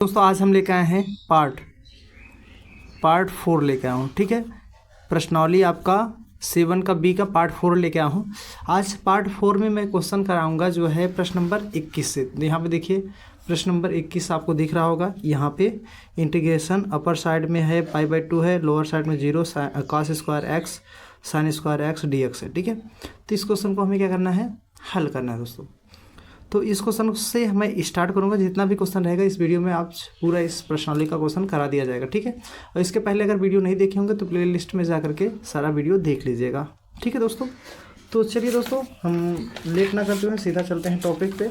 दोस्तों आज हम लेके आए हैं पार्ट 4 लेके आया हूँ। ठीक है, प्रश्नावली आपका 7 का बी का पार्ट 4 लेके आया हूँ। आज पार्ट 4 में मैं क्वेश्चन कराऊंगा जो है प्रश्न नंबर 21 से। यहाँ पे देखिए प्रश्न नंबर 21 आपको दिख रहा होगा। यहाँ पे इंटीग्रेशन अपर साइड में है π/2 है, लोअर साइड में 0 cos square x sign square x dx है। ठीक है, तो इस क्वेश्चन को हमें क्या करना है, हल करना है दोस्तों। तो इस क्वेश्चन से मैं स्टार्ट करूंगा। जितना भी क्वेश्चन रहेगा इस वीडियो में आप पूरा इस प्रश्नावली का क्वेश्चन करा दिया जाएगा। ठीक है, और इसके पहले अगर वीडियो नहीं देखे होंगे तो प्लेलिस्ट में जा करके सारा वीडियो देख लीजिएगा। ठीक है दोस्तों, तो चलिए दोस्तों हम लेट ना करते हुए सीधा चलते हैं टॉपिक पे,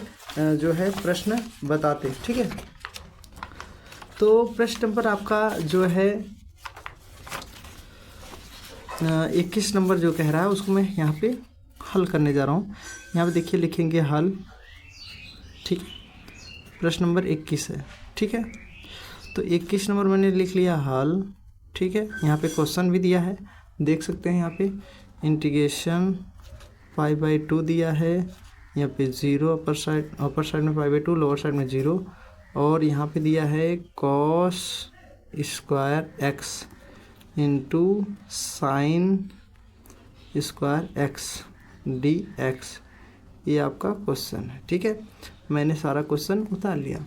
जो है प्रश्न बताते। ठीक है, तो प्रश्न नंबर आपका जो है 21 नंबर जो कह रहा है उसको मैं यहाँ पे हल करने जा रहा हूँ। यहाँ पे देखिए लिखेंगे हल। ठीक, प्रश्न नंबर 21 है। ठीक है, तो 21 नंबर मैंने लिख लिया हल। ठीक है, यहाँ पे क्वेश्चन भी दिया है, देख सकते हैं। यहाँ पे इंटीग्रेशन π/2 दिया है, यहाँ पे 0 अपर साइड में π/2, लोअर साइड में 0, और यहाँ पे दिया है cos square x into sine square x dx, ये आपका क्वेश्चन है। ठीक है, मैंने सारा क्वेश्चन उतार लिया,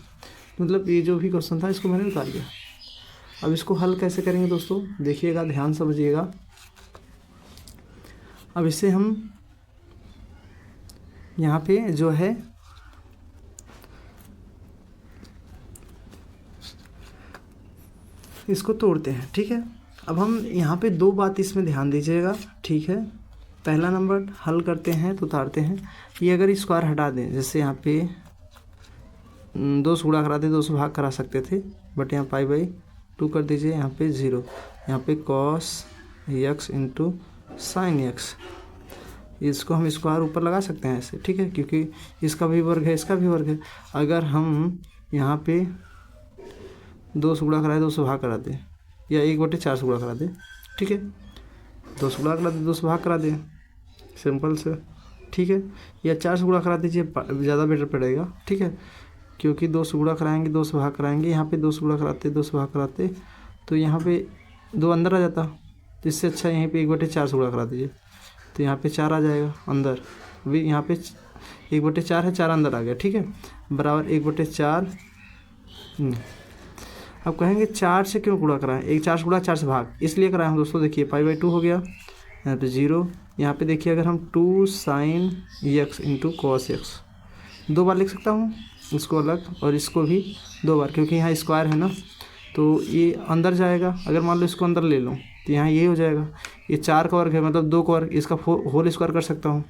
मतलब ये जो भी क्वेश्चन था इसको मैंने उतार लिया। अब इसको हल कैसे करेंगे दोस्तों, देखिएगा, ध्यान समझिएगा। अब इसे हम यहाँ पे जो है इसको तोड़ते हैं। ठीक है, अब हम यहाँ पे दो बात इसमें ध्यान दीजिएगा। ठीक है, पहला नंबर हल करते हैं तो उतारते हैं। ये अगर स्क्वायर हटा दें, जैसे यहाँ पे 2 से गुणा कराते 2 से भाग करा सकते थे, बट यहाँ π/2 कर दीजिए। यहाँ पे 0, यहाँ पे cos x into sine x, इसको हम स्क्वायर ऊपर लगा सकते हैं ऐसे। ठीक है, क्योंकि इसका भी वर्ग है इसका भी वर्ग है। अगर हम यहाँ पे 2 से गुणा कराए 2 से भाग करा दें, या 1/4 से गुणा करा दें। ठीक है, 2 से गुणा करा दें 2 से भाग करा दें, सिंपल से। ठीक है, या 4 से गुणा करा दीजिए, ज़्यादा बेटर पड़ेगा। ठीक है, क्योंकि 2 से गुणा कराएंगे 2 से भाग कराएंगे, यहाँ पे 2 से गुणा कराते 2 से भाग कराते तो यहाँ पे 2 अंदर आ जाता। तो इससे अच्छा यहीं पे 1/4 से गुणा करा दीजिए, तो यहाँ पे 4 आ जाएगा अंदर। अभी यहाँ पे 1/4 है, 4 अंदर आ गया। ठीक है, बराबर 1/4। अब कहेंगे 4 से क्यों गुणा कराएं, 4 से गुणा 4 से भाग इसलिए कराएं हम दोस्तों। देखिए π/2 हो गया, यहाँ पे 0, यहाँ पे देखिए अगर हम 2 sin x into cos x 2 बार लिख सकता हूँ, इसको अलग और इसको भी 2 बार, क्योंकि यहाँ स्क्वायर है ना, तो ये अंदर जाएगा। अगर मान लो इसको अंदर ले लो तो यहाँ ये हो जाएगा। ये 4 का वर्ग है, मतलब 2 का वर्ग, इसका होल स्क्वायर कर सकता हूँ,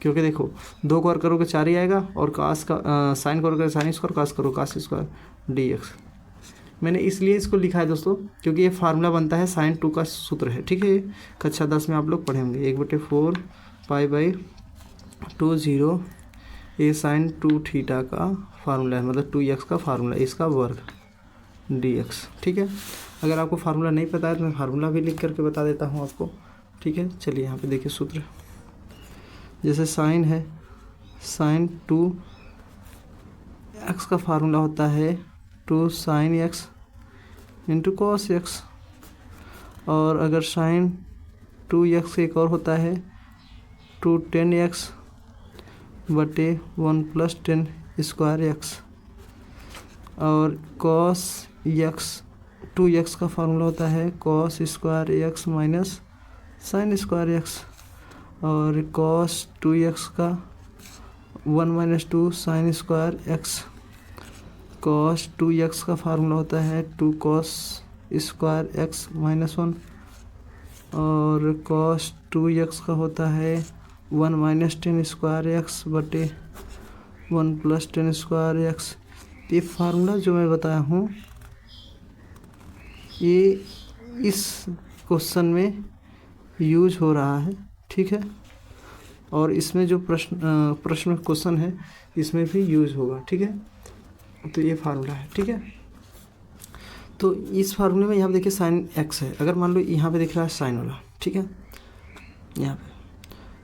क्योंकि देखो 2 का वर्ग करोगे 4 ही आएगा, और कास का साइन का वर्ग साइन स्क्वायर, कास करो कास स्क्वायर dx। मैंने इसलिए इसको लिखा है दोस्तों, क्योंकि ये फार्मूला बनता है sin 2 का सूत्र है। ठीक है, कक्षा 10 में आप लोग पढ़ेंगे 1/4 π/2 0 ये sin 2 थीटा का फार्मूला है, मतलब 2x का फार्मूला, इसका वर्ग dx। ठीक है, अगर आपको फार्मूला नहीं पता है तो मैं फार्मूला भी लिख करके बता देता हूँ आपको। ठीक है, चलिए यहाँ पे देखिए सूत्र, जैसे साइन है, sin 2x का फार्मूला होता है 2 sin x into cos x, और अगर sin 2x एक और होता है 2 10x बटे 1 + 10 स्क्वायर एक्स, और cos x 2x का फार्मूला होता है cos square x minus sign square x, और cos 2x का 1 - 2 sign square x, cos 2x का फार्मूला होता है 2 cos स्क्वायर एक्स माइनस 1, और cos 2x का होता है 1 - 10 स्क्वायर एक्स बटे 1 + 10 स्क्वायर एक्स। ये फार्मूला जो मैं बताया हूँ ये इस क्वेश्चन में यूज हो रहा है। ठीक है, और इसमें जो प्रश्न क्वेश्चन है इसमें भी यूज होगा। ठीक है, तो ये फार्मूला है। ठीक है, तो इस फार्मूले में यहाँ पे देखिए साइन एक्स है, अगर मान लो यहाँ पे दिख रहा है साइन वाला। ठीक है, यहाँ पे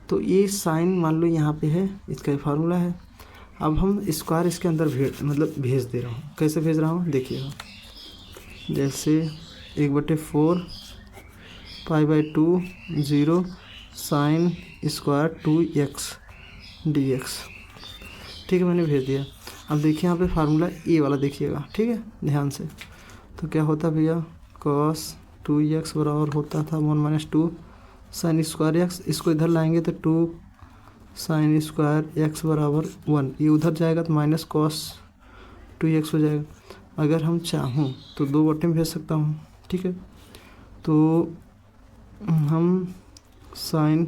तो ये साइन मान लो यहाँ पे है, इसका फार्मूला है। अब हम स्क्वायर इसके अंदर भेज दे रहा हूँ। कैसे भेज रहा हूँ देखिएगा, जैसे 1/4 π/2 0 साइन स्क्वायर 2x dx। ठीक है, मैंने भेज दिया। अब देखिए यहाँ पे फार्मूला ए वाला देखिएगा, ठीक है ध्यान से। तो क्या होता भैया, cos 2x बराबर होता था 1 - 2 साइन स्क्वायर एक्स। इसको इधर लाएंगे तो 2 साइन स्क्वायर एक्स बराबर 1। ये उधर जाएगा तो माइनस cos 2x हो जाएगा। अगर हम चाहूँ तो 2 बटे में भेज सकता हूँ, ठीक है। तो हम साइन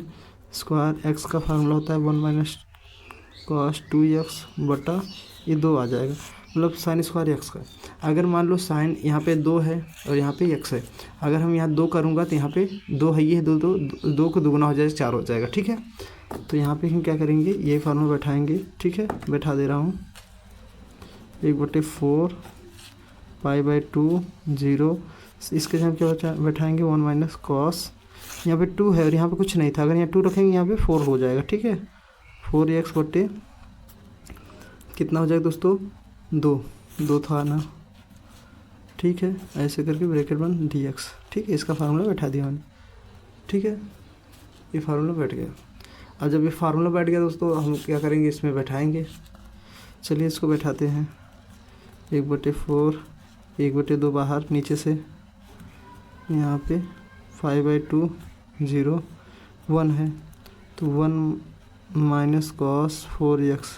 स्क्वायर एक्स का फार्मूला होता है 1 - cos 2x बटा ये 2 आ जाएगा, मतलब साइन स्क्वायर एक्स का। अगर मान लो साइन यहाँ पे 2 है और यहाँ पे x है, अगर हम यहाँ 2 करूँगा तो यहाँ पे 2 है, ये 2 को दुगुना हो जाएगा 4 हो जाएगा, ठीक है। तो यहाँ पे हम क्या करेंगे, ये फार्मूला बैठाएंगे, ठीक है बैठा दे रहा हूँ। 1/4 π/2 0 इसके जगह क्या बैठाएंगे 1 - cos, यहाँ पे 2 है और यहाँ पे कुछ नहीं था, अगर यहाँ 2 रखेंगे यहाँ पे 4 हो जाएगा, ठीक है। 4x बटे कितना हो जाएगा दोस्तों, 2 था ना, ठीक है। ऐसे करके ब्रैकेट बंद dx, ठीक है। इसका फार्मूला बैठा दिया मैंने, ठीक है। ये फार्मूला बैठ गया। अब जब ये फार्मूला बैठ गया दोस्तों, हम क्या करेंगे, इसमें बैठाएंगे। चलिए इसको बैठाते हैं। 1/4 1/2 बाहर नीचे से, यहाँ पे 5/2 0 1 है तो 1 - cos 4x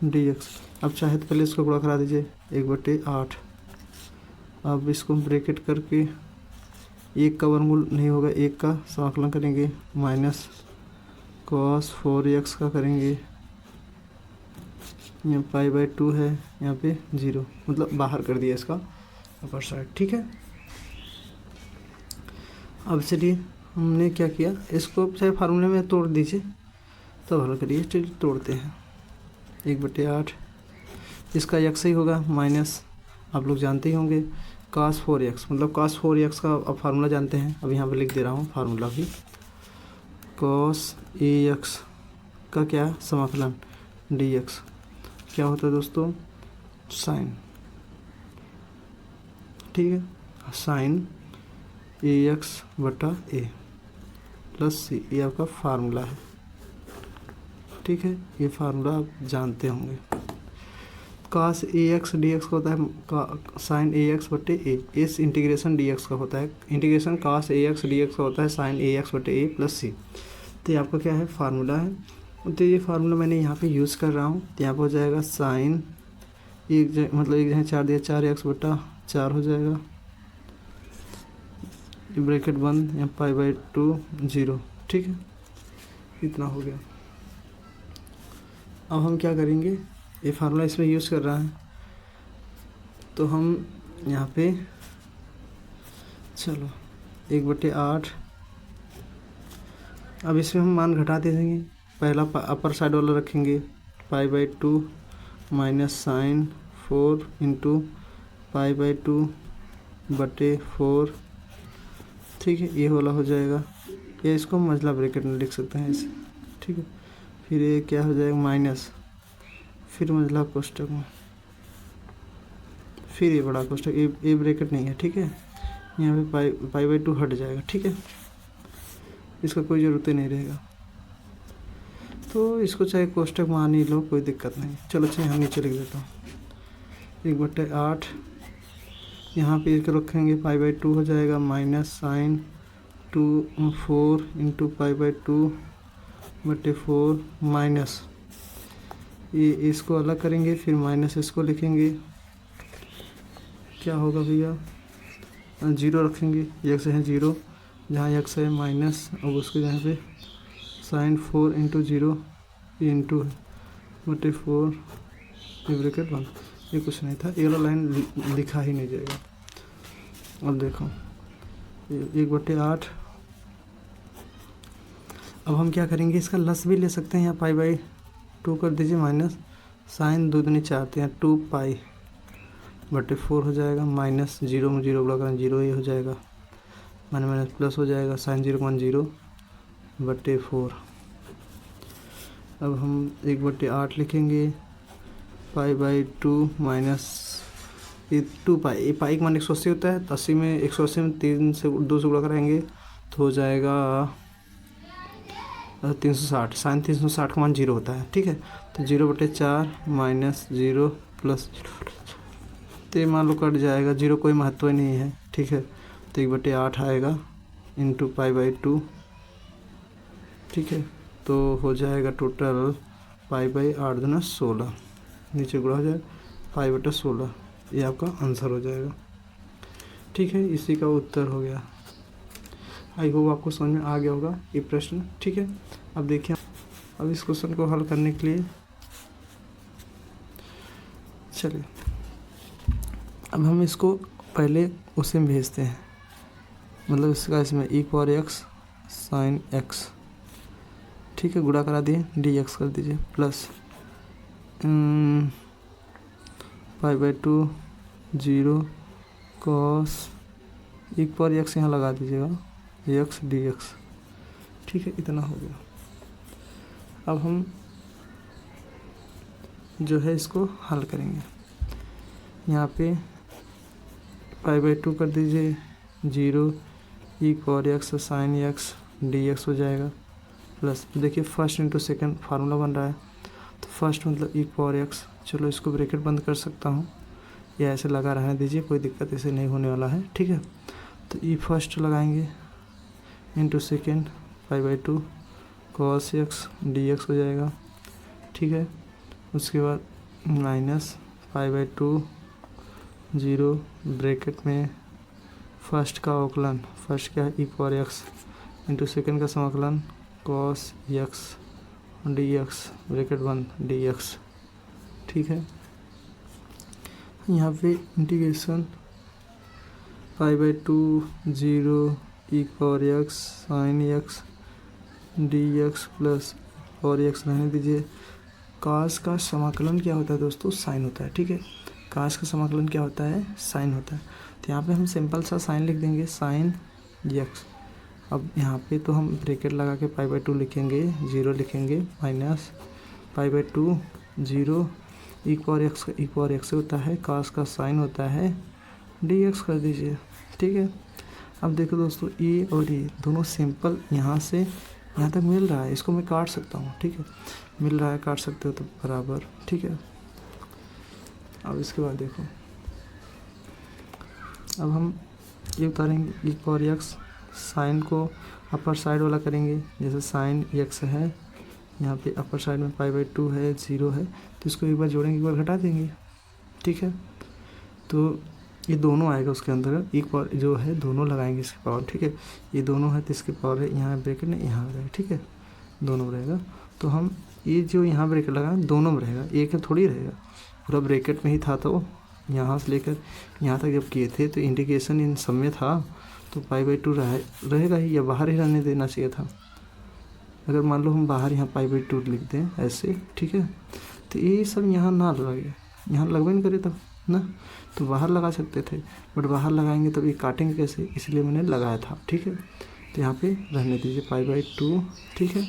dx। अब चाहे तो पहले इसको गुणा करा दीजिए 1/8। अब इसको ब्रैकेट करके 1 का वर्गमूल नहीं होगा, 1 का समाकलन करेंगे, माइनस cos 4x का करेंगे, यहाँ π/2 है, यहाँ पे 0, मतलब बाहर कर दिया इसका अपर साइड, ठीक है। अब चलिए हमने क्या किया, इसको चाहे फार्मूले में तोड़ दीजिए तो हल करिए। चलिए तोड़ते हैं। 1/8 इसका x ही होगा, माइनस आप लोग जानते ही होंगे cos 4x, मतलब cos 4x का अब फार्मूला जानते हैं। अब यहाँ पे लिख दे रहा हूँ फार्मूला भी, cos ax का क्या समाकलन dx क्या होता है दोस्तों, साइन, ठीक है, साइन ax बटा a प्लस c, ये आपका फार्मूला है, ठीक है। ये फार्मूला आप जानते होंगे। cos ax dx का होता है साइन ax बटे a, इस इंटीग्रेशन dx का होता है, इंटीग्रेशन cos ax dx का होता है साइन ax बटे a प्लस c। तो ये आपका क्या है, फार्मूला है। तो ये फार्मूला मैंने यहाँ पे यूज़ कर रहा हूँ। तो यहाँ पर हो जाएगा साइन मतलब एक जगह 4 दिया, 4x बटा 4 हो जाएगा, ब्रैकेट बंद, यहाँ π/2 0, ठीक है। इतना हो गया। अब हम क्या करेंगे, ये फार्मूला इसमें यूज़ कर रहा है तो हम यहाँ पे चलो 1/8, अब इसमें हम मान घटा दे देंगे। पहला अपर साइड वाला रखेंगे, π/2 माइनस साइन 4 इंटू π/2 बटे 4, ठीक है, ये वाला हो जाएगा। ये इसको मझला ब्रैकेट में लिख सकते हैं ऐसे, ठीक है। फिर ये क्या हो जाएगा, माइनस, फिर मझला कोष्टक में, फिर ये बड़ा कोष्टक, ये ब्रैकेट नहीं है, ठीक है। यहाँ पे π/2 हट जाएगा, ठीक है, इसका कोई ज़रूरत ही नहीं रहेगा। तो इसको चाहे कोष्टक मान ही लो, कोई दिक्कत नहीं। चलो अच्छा यहाँ नीचे लिख देता हूँ, 1/8 यहाँ पे इसको रखेंगे, π/2 हो जाएगा, माइनस साइन 4 इंटू π/2 बटे 4 माइनस, ये इसको अलग करेंगे, फिर माइनस इसको लिखेंगे, क्या होगा भैया, 0 रखेंगे, x है 0, जहाँ x है माइनस, अब उसके जहाँ पे साइन 4 इंटू 0 इंटू बटे 4, ये ब्रैकेट बंद। ये कुछ नहीं था, ये वाला लाइन लिखा ही नहीं जाएगा। अब देखो 1/8, अब हम क्या करेंगे, इसका लस भी ले सकते हैं, यहाँ π/2 कर दीजिए, माइनस साइन 2 दूनी 4 हैं, 2 पाई बटे 4 हो जाएगा, माइनस 0 में 0 बड़ा करें 0 ही हो जाएगा, माइनस प्लस हो जाएगा, साइन 0 1 0 बटे 4। अब हम 1/8 लिखेंगे, π/2 माइनस ये 2π, ये पाई का मान 180 होता है, तो 80 में 180 में 3 से 2 से गुणा कराएंगे तो हो जाएगा 360। साइन 360 का मान 0 होता है, ठीक है। तो 0/4 माइनस 0 प्लस 0, तो ये मान लो कट जाएगा, 0 कोई महत्व नहीं है, ठीक है। तो 1/8 आएगा इंटू π/2, ठीक है। तो हो जाएगा टोटल π/8 दूना 16, नीचे गुणा हो जाए 5/16, ये आपका आंसर हो जाएगा, ठीक है। इसी का उत्तर हो गया। आई होप आपको समझ में आ गया होगा ये प्रश्न, ठीक है। अब देखिए, अब इस क्वेश्चन को हल करने के लिए चलिए अब हम इसको पहले उसे में भेजते हैं, मतलब इसका इसमें e⁴x sin x, ठीक है, गुणा करा दिए, dx कर दीजिए, प्लस π/2 0 cos e⁴x यहाँ लगा दीजिएगा, x dx, ठीक है। इतना हो गया। अब हम जो है इसको हल करेंगे। यहाँ पे π/2 कर दीजिए, 0 e⁴x sin x dx हो जाएगा, प्लस देखिए फर्स्ट इंटू सेकेंड फार्मूला बन रहा है, तो फर्स्ट मतलब e⁴x, चलो इसको ब्रैकेट बंद कर सकता हूँ, या ऐसे लगा रहने दीजिए, कोई दिक्कत ऐसे नहीं होने वाला है, ठीक है। तो ई फर्स्ट लगाएंगे into second π/2 cos x dx हो जाएगा, ठीक है। उसके बाद माइनस π/2 0 ब्रैकेट में फर्स्ट का अवकलन, फर्स्ट क्या है e⁴x इंटू सेकेंड का समाकलन cos x dx ब्रैकेट बंद dx, ठीक है। यहाँ पे integration π/2 0 e⁴x sin x dx plus x रहने दीजिए। काश का समाकलन क्या होता है दोस्तों? साइन होता है, ठीक है। काश का समाकलन क्या होता है? साइन होता है। तो यहाँ पे हम सिंपल सा साइन लिख देंगे, साइन x। अब यहाँ पे तो हम ब्रैकेट लगा के π/2 लिखेंगे, 0 लिखेंगे, माइनस π/2 0 e⁴x होता है, काश का साइन होता है, dx कर दीजिए, ठीक है। अब देखो दोस्तों, e और e दोनों सिंपल यहाँ से यहाँ तक मिल रहा है, इसको मैं काट सकता हूँ, ठीक है। मिल रहा है, काट सकते हो तो बराबर, ठीक है। अब इसके बाद देखो, अब हम ये उतारेंगे e⁴x, साइन को अपर साइड वाला करेंगे, जैसे साइन x है, यहाँ पे अपर साइड में π/2 है, 0 है, तो इसको एक बार जोड़ेंगे, एक बार घटा देंगे, ठीक है। तो ये दोनों आएगा उसके अंदर, एक पावर जो है दोनों लगाएंगे इसके पावर, ठीक है। ये दोनों है तो इसके पावर है, यहाँ ब्रैकेट नहीं, यहाँ रहेगा, ठीक है, दोनों रहेगा। तो हम ये जो यहाँ ब्रैकेट लगाए दोनों में रहेगा, एक थोड़ी रहेगा, पूरा ब्रैकेट में ही था। तो यहाँ से लेकर यहाँ तक जब किए थे तो इंटीग्रेशन इन सब में था, तो π/2 रहेगा ही, या बाहर ही रहने देना चाहिए था। अगर मान लो हम बाहर यहाँ π/2 लिख दें ऐसे, ठीक है, तो ये सब यहाँ ना लगे, यहाँ लगभग नहीं करे तब ना, तो बाहर लगा सकते थे, बट बाहर लगाएंगे तब ये काटेंगे कैसे, इसलिए मैंने लगाया था, ठीक है। तो यहाँ पे रहने दीजिए π/2, ठीक है,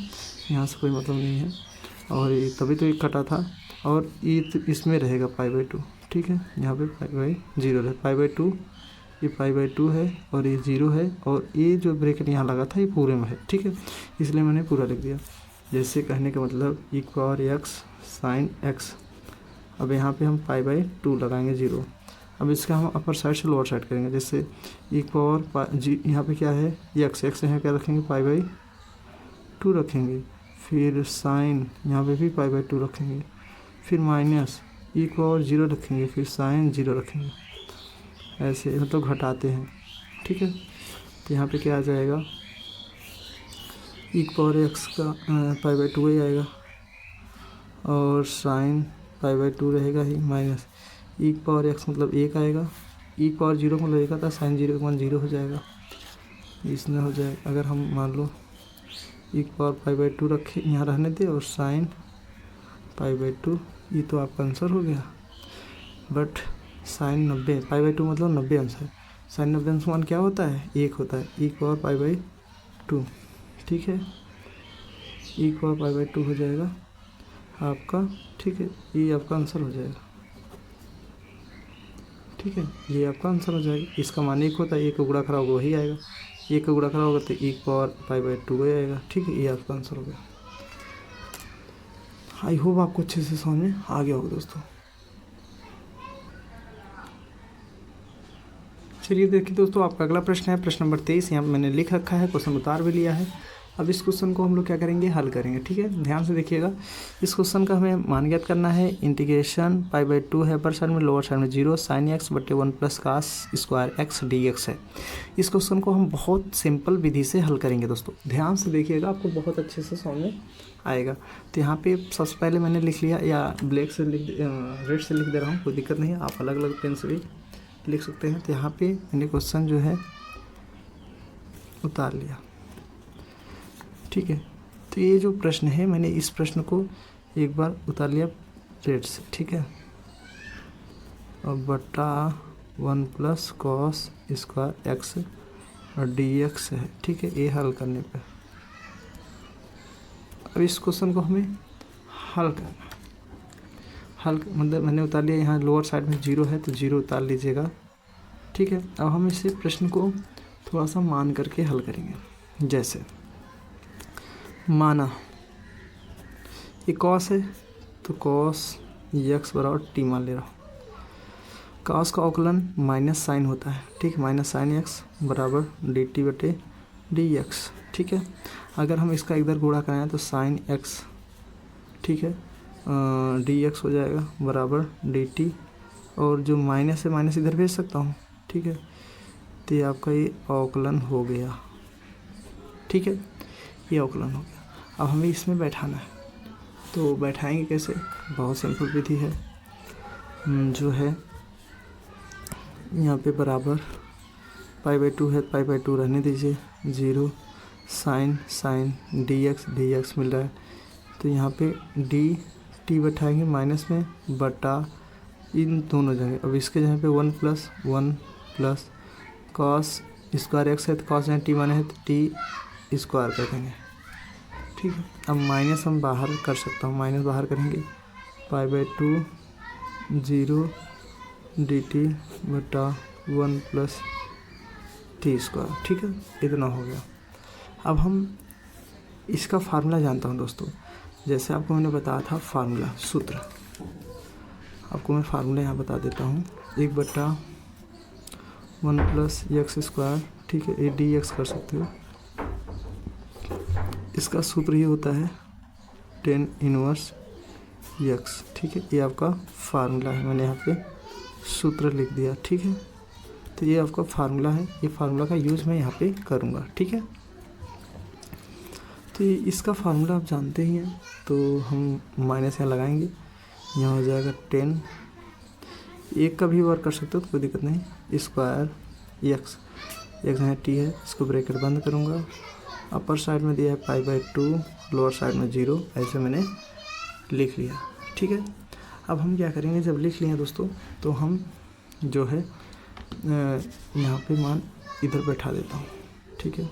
यहाँ से कोई मतलब नहीं है, और ये तभी तो ये कटा था, और ये तो इसमें रहेगा π/2, ठीक है। यहाँ पे π/0 रहे, π/2 ये π/2 है और ये 0 है, और ये जो ब्रैकेट यहाँ लगा था ये पूरे में है, ठीक है, इसलिए मैंने पूरा लिख दिया। जैसे कहने का मतलब e⁴x sin x। अब यहाँ पे हम π/2 लगाएंगे 0। अब इसका हम अपर साइड से लोअर साइड करेंगे, जैसे यहाँ पे क्या है x यहाँ क्या रखेंगे, π/2 रखेंगे, फिर साइन यहाँ पे भी π/2 रखेंगे, फिर माइनस e⁴0 रखेंगे, फिर साइन 0 रखेंगे, ऐसे मतलब घटाते हैं, ठीक है। तो यहाँ पे क्या आ जाएगा, e⁴x का π/2 ही आएगा, और साइन π/2 रहेगा ही, माइनस e⁴x मतलब 1 आएगा, e⁴0 मतलब 1 आता है, साइन 0 का मान 0 हो जाएगा, इसमें हो जाएगा। अगर हम मान लो e⁴π/2 रखे, यहाँ रहने दे, और साइन π/2, ये तो आपका आंसर हो गया। बट साइन 90, π/2 मतलब 90 अंश है, साइन 90 अंश मान क्या होता है, 1 होता है, e⁴π/2, ठीक है, e⁴π/2 हो जाएगा, आपका, ठीक है, ये आपका आंसर हो जाएगा। ठीक है, ये आपका आंसर हो जाएगा। इसका मान 1 होता है, 1 का गुणा खड़ा होगा वही आएगा, 1 का गुणा खड़ा होगा तो 1 पावर π/2 वही आएगा। ठीक है, ये आपका आंसर हो गया। आई होप आपको अच्छे से समझ में आ गया होगा दोस्तों। चलिए देखिए दोस्तों, आपका अगला प्रश्न है प्रश्न नंबर 23। यहाँ मैंने लिख रखा है, क्वेश्चन उतार भी लिया है। अब इस क्वेश्चन को हम लोग क्या करेंगे, हल करेंगे। ठीक है, ध्यान से देखिएगा। इस क्वेश्चन का हमें मान ज्ञात करना है। इंटीग्रेशन π/2 है, अपर साइड में लोअर साइड में 0 sin x बटे 1 + cos² x dx है। इस क्वेश्चन को हम बहुत सिंपल विधि से हल करेंगे दोस्तों। ध्यान से देखिएगा, आपको बहुत अच्छे से समझ में आएगा। तो यहाँ पे सबसे पहले मैंने लिख लिया, या ब्लैक से रेड से लिख दे रहा हूँ, कोई दिक्कत नहीं है, आप अलग अलग पेन से भी लिख सकते हैं। तो यहाँ पे मैंने क्वेश्चन जो है उतार लिया। ठीक है, तो ये जो प्रश्न है, मैंने इस प्रश्न को एक बार उतार लिया रेड से। ठीक है, और बटा 1 + cos² x और dx है। ठीक है, ये हल करने पे अब इस क्वेश्चन को हमें हल करना। हल मतलब मैंने उतार लिया, यहाँ लोअर साइड में 0 है तो 0 उतार लीजिएगा। ठीक है, अब हम इसे प्रश्न को थोड़ा सा मान करके हल करेंगे। जैसे माना ये कॉस है, तो cos x बराबर t मान ले रहा हूँ। कॉस का अवकलन माइनस साइन होता है। ठीक, माइनस sin x बराबर dt/dx। ठीक है, अगर हम इसका इधर गुणा कराएं तो sin x, ठीक है, dx हो जाएगा बराबर dt, और जो माइनस है माइनस इधर भेज सकता हूँ। ठीक है, तो ये आपका ये अवकलन हो गया। ठीक है, ये अवकलन हो गया। अब हमें इसमें बैठाना है, तो बैठाएंगे कैसे, बहुत सिंपल विधि है। जो है यहाँ पे बराबर π/2 है, π/2 रहने दीजिए, 0 sin dx मिल रहा है। तो यहाँ पे dt बैठाएंगे माइनस में, बटा इन दोनों जगह। अब इसके जगह पे 1 + 1 + cos² x है, तो cos t माने है तो t² कर देंगे। ठीक है, अब माइनस हम बाहर कर सकता हूँ, माइनस बाहर करेंगे, π/2 0 dt बटा 1 + t²। ठीक है, इतना हो गया। अब हम इसका फार्मूला जानता हूँ दोस्तों। जैसे आपको मैंने बताया था फार्मूला, सूत्र, आपको मैं फार्मूला यहाँ बता देता हूँ। 1/1 + x²। ठीक है, ये dx कर सकते हो। इसका सूत्र ये होता है tan इनवर्स x। ठीक है, ये आपका फार्मूला है, मैंने यहाँ पे सूत्र लिख दिया। ठीक है, तो ये आपका फार्मूला है, ये फार्मूला का यूज़ मैं यहाँ पे करूँगा। ठीक है, तो ये इसका फार्मूला आप जानते ही हैं, तो हम माइनस यहाँ लगाएंगे, यहाँ हो जाएगा 10, एक का भी वर्क कर सकते हो तो कोई दिक्कत नहीं, ² x यहाँ t है, इसको ब्रैकेट बंद करूँगा। अपर साइड में दिया है π/2, लोअर साइड में 0, ऐसे मैंने लिख लिया। ठीक है, अब हम क्या करेंगे, जब लिख लिए दोस्तों, तो हम जो है यहाँ पे मान इधर बैठा देता हूँ। ठीक है,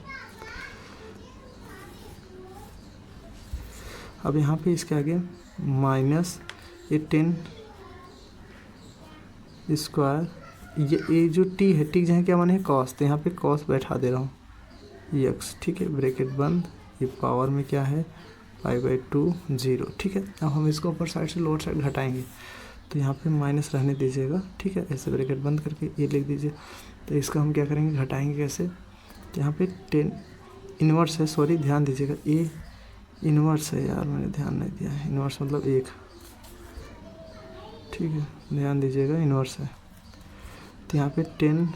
अब यहाँ पे इसके आगे माइनस ये 10 स्क्वायर, ये जो t है, t जहाँ क्या माने है cos, तो यहाँ पे cos बैठा दे रहा हूँ x। ठीक है, ब्रैकेट बंद, ये पावर में क्या है π/2 0। ठीक है, अब हम इसको अपर साइड से लोअर साइड घटाएंगे, तो यहाँ पे माइनस रहने दीजिएगा। ठीक है, ऐसे ब्रैकेट बंद करके ये लिख दीजिए। तो इसका हम क्या करेंगे, घटाएंगे कैसे, तो यहाँ पे 10 इनवर्स है, सॉरी ध्यान दीजिएगा, ये इनवर्स है यार, मैंने ध्यान नहीं दिया है, इनवर्स मतलब 1। ठीक है, ध्यान दीजिएगा, इनवर्स है। तो यहाँ पे 10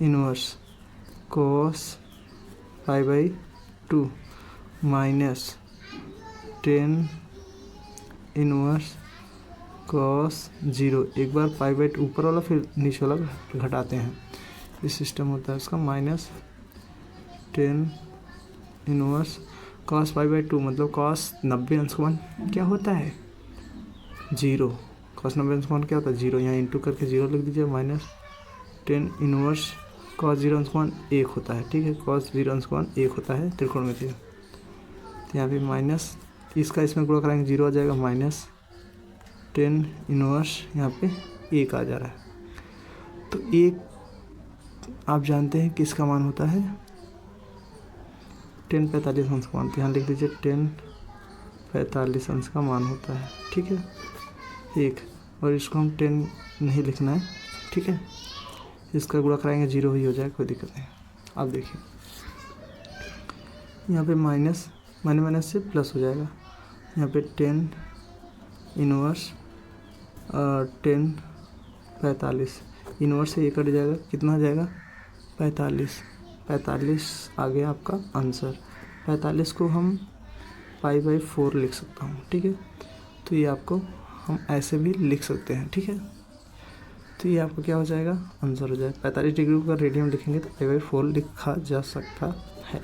inverse cos π/2 minus 10 inverse cos 0। एक बार π/2 ऊपर वाला फिर नीचे वाला घटाते हैं, इस सिस्टम होता है इसका, माइनस 10 इनवर्स cos π/2 मतलब cos 90 क्या होता है 0, cos 90 क्या होता है 0, यहाँ इंटू करके 0 लिख दीजिए, माइनस 10 इनवर्स cos 0 1 होता है। ठीक है, cos 0 1 होता है त्रिकोणमितीय। तो यहाँ पे माइनस इसका इसमें गुणा कराएंगे 0 आ जाएगा, माइनस 10 इनवर्स यहाँ पे 1 आ जा रहा है। तो 1 आप जानते हैं किसका मान होता है, 10 45 अंश का मान। तो यहाँ लिख लीजिए 10 45 अंश का मान होता है, ठीक है 1। और इसको हम 10 नहीं लिखना है, ठीक है, इसका गुणा कराएंगे 0 ही हो जाएगा, कोई दिक्कत नहीं। अब देखिए यहाँ पे माइनस से प्लस हो जाएगा, यहाँ पे 10 इनवर्स 10 45 इनवर्स से 1 कट जाएगा, कितना आ जाएगा 45 आ गया आपका आंसर। 45 को हम π/4 लिख सकता हूँ, ठीक है। तो ये आपको हम ऐसे भी लिख सकते हैं, ठीक है। तो ये आपको क्या हो जाएगा, आंसर हो जाएगा। 45 डिग्री को रेडियन लिखेंगे तो π/4 लिखा जा सकता है।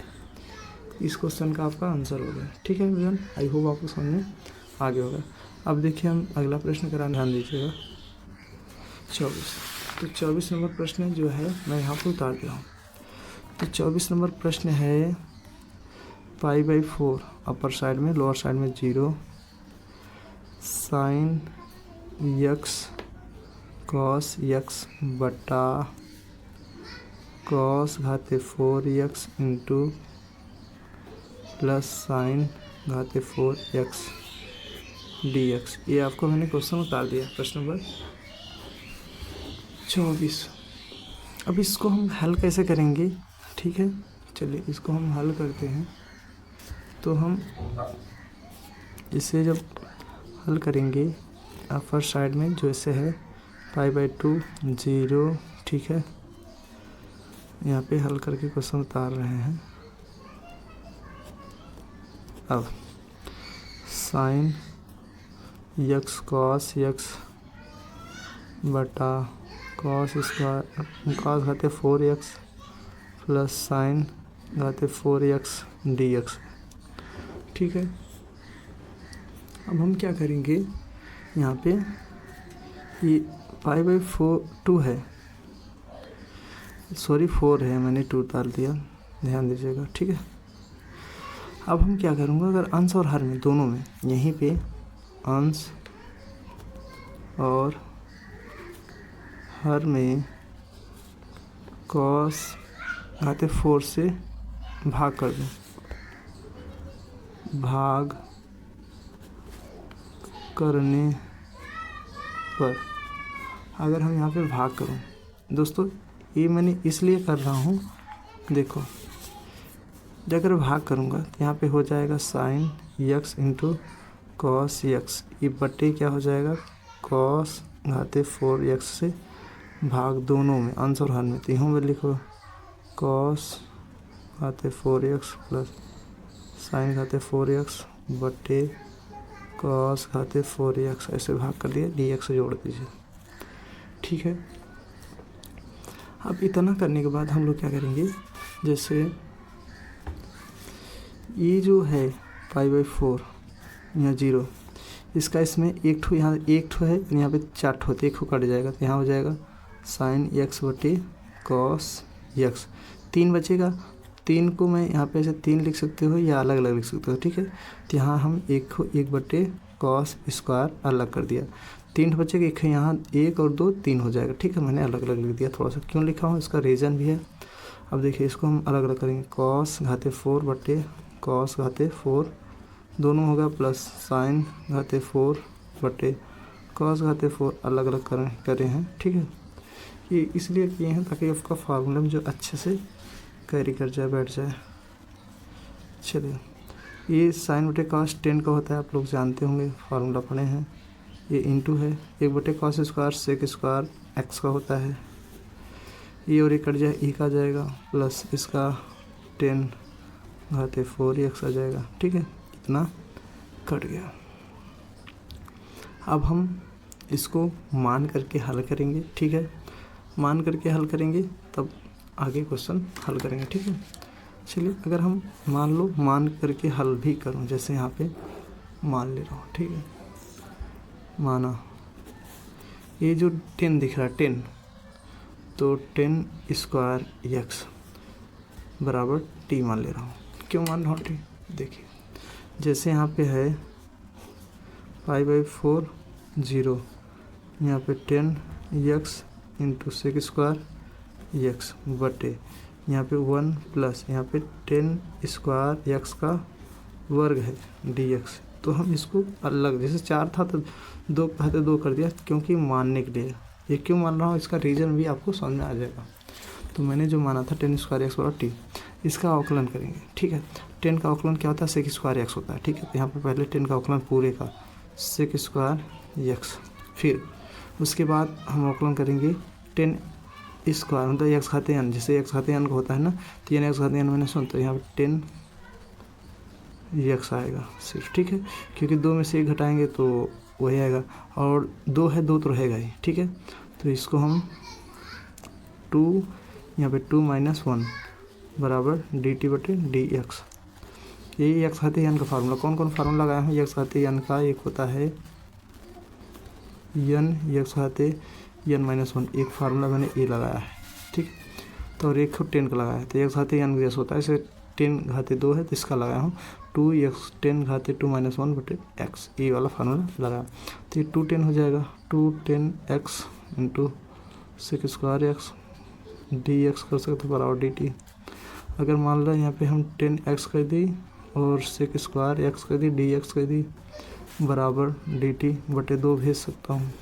इस क्वेश्चन का आपका आंसर हो गया, ठीक है विजन। आई होप आपको समझ में आगे होगा। अब देखिए हम अगला प्रश्न कराने ध्यान दीजिएगा 24। तो 24 नंबर प्रश्न जो है मैं यहाँ पर उतार दिया हूँ। तो 24 नंबर प्रश्न है π/4 अपर साइड में, लोअर साइड में 0 sin x cos x बटा cos घाते 4x इंटू प्लस साइन घाते 4x dx। ये आपको मैंने क्वेश्चन उतार दिया, प्रश्न नंबर 24। अब इसको हम हल कैसे करेंगे, ठीक है, चलिए इसको हम हल करते हैं। तो हम इसे जब हल करेंगे अपर साइड में जो ऐसे है π/2 0, ठीक है, यहाँ पे हल करके क्वेश्चन उतार रहे हैं। अब साइन x cos x बटा cos घाते 4x प्लस साइन घाते 4x dx, ठीक है। अब हम क्या करेंगे, यहाँ पे ये π/2 है, सॉरी 4 है, मैंने 2 डाल दिया, ध्यान दीजिएगा, ठीक है। अब हम क्या करूँगा, अगर अंश और हर में दोनों में, यहीं पे अंश और हर में cos घाते 4 से भाग कर दूँ, भाग करने पर अगर हम यहाँ पे भाग करूँ, दोस्तों ये मैंने इसलिए कर रहा हूँ, देखो जब अगर भाग करूँगा तो यहाँ पे हो जाएगा sine x into cos x, ये बटे क्या हो जाएगा कॉस घाते 4x से भाग दोनों में, अंश और हर में। तो यूँ में लिखो कॉस घाते 4x प्लस साइन घाते 4x बटे कॉस घाते 4x, ऐसे भाग कर दिया, dx जोड़ दीजिए, ठीक है। अब इतना करने के बाद हम लोग क्या करेंगे, जैसे ये जो है π/4 यहाँ 0, इसका इसमें एक ठो यहाँ एक ठो है, यहाँ पे 4 ठो होते, एक ठो कट जाएगा, तो यहाँ हो जाएगा साइन x बटे कॉस x, 3 बचेगा। 3 को मैं यहाँ पे ऐसे 3 लिख सकते हो या अलग अलग लिख सकते हो, ठीक है। तो यहाँ हम 1 बटे कॉस स्क्वायर अलग कर दिया, 3 बचेगा, एक यहाँ 1 और 2 3 हो जाएगा, ठीक है। मैंने अलग अलग लिख दिया, थोड़ा सा क्यों लिखा हूँ इसका रीज़न भी है। अब देखिए इसको हम अलग अलग करेंगे, कॉस घाते 4 बटे कॉस घाते 4 दोनों होगा प्लस साइन घाते 4 बटे कॉस घाते 4 अलग अलग करे हैं, ठीक है। ये इसलिए किए हैं ताकि आपका फार्मूला में जो अच्छे से कैरी कर जाए, बैठ जाए। चलिए ये साइन बटे कॉस 10 का होता है, आप लोग जानते होंगे, फार्मूला पढ़े हैं। ये इंटू है 1 बटे cos square sec square x का होता है, ये और ये कट जाए, एक आ जाएगा प्लस इसका 10 घाते 4x आ जाएगा, ठीक है, इतना कट गया। अब हम इसको मान करके हल करेंगे, ठीक है, मान करके हल करेंगे तब आगे क्वेश्चन हल करेंगे, ठीक है। चलिए अगर हम मान करके हल भी करूं, जैसे यहाँ पे मान ले रहा हूँ, ठीक है, माना ये जो 10 दिख रहा है 10, तो 10 स्क्वायर x बराबर t मान ले रहा हूँ। क्यों मान रहा हूँ t, देखिए जैसे यहाँ पे है π/4 0, यहाँ पे 10x into sec square x बटे यहाँ पे 1 प्लस यहाँ पे 10 स्क्वायर एक्स का वर्ग है dx। तो हम इसको अलग, जैसे 4 था तो 2 खाते 2 कर दिया, क्योंकि मानने के लिए। ये क्यों मान रहा हूँ इसका रीज़न भी आपको समझ में आ जाएगा। तो मैंने जो माना था 10 स्क्वायर एक्स बराबर टी, इसका अवकलन करेंगे। ठीक है, 10 का अवकलन क्या होता है? सेक स्क्वायर एक्स होता है। ठीक है, तो यहाँ पे पहले 10 का अवकलन पूरे का सेक स्क्वायर एक्स, फिर उसके बाद हम अवकलन करेंगे 10 स्क्वायर मतलब एक्स खाते n, जैसे एक्स खाते n का होता है ना, तो ये एक्स खाते n मैंने सुन, तो यहाँ पे 10 एक्स आएगा सिर्फ। ठीक है, क्योंकि 2 में से 1 घटाएंगे तो वही आएगा, और 2 है 2 तो रहेगा ही। ठीक है, तो इसको हम 2 यहाँ पे 2 - 1 बराबर dt बटे dx। यही एक्स खाते n का फार्मूला। कौन कौन फार्मूला लगाया हूँ एक्स खाते n का? एक होता है n एक्स खाते n-1, एक फार्मूला मैंने ए लगाया है। ठीक, तो और एक 10 का लगाया है, तो एक्स खाते n जैसा होता है, इसे 10 घाते 2 है तो इसका लगाया हूँ 2x 10 घाते 2 - 1 बटे x, ये वाला फार्मूला लगाया। तो ये 2 10 हो जाएगा, 2 10x into sec square x dx कर सकते बराबर dt। अगर मान लो यहाँ पे हम 10x कर दी और सेक स्क्वायर एक्स कर दी, dx कर दी बराबर dt बटे 2 भेज सकता हूँ।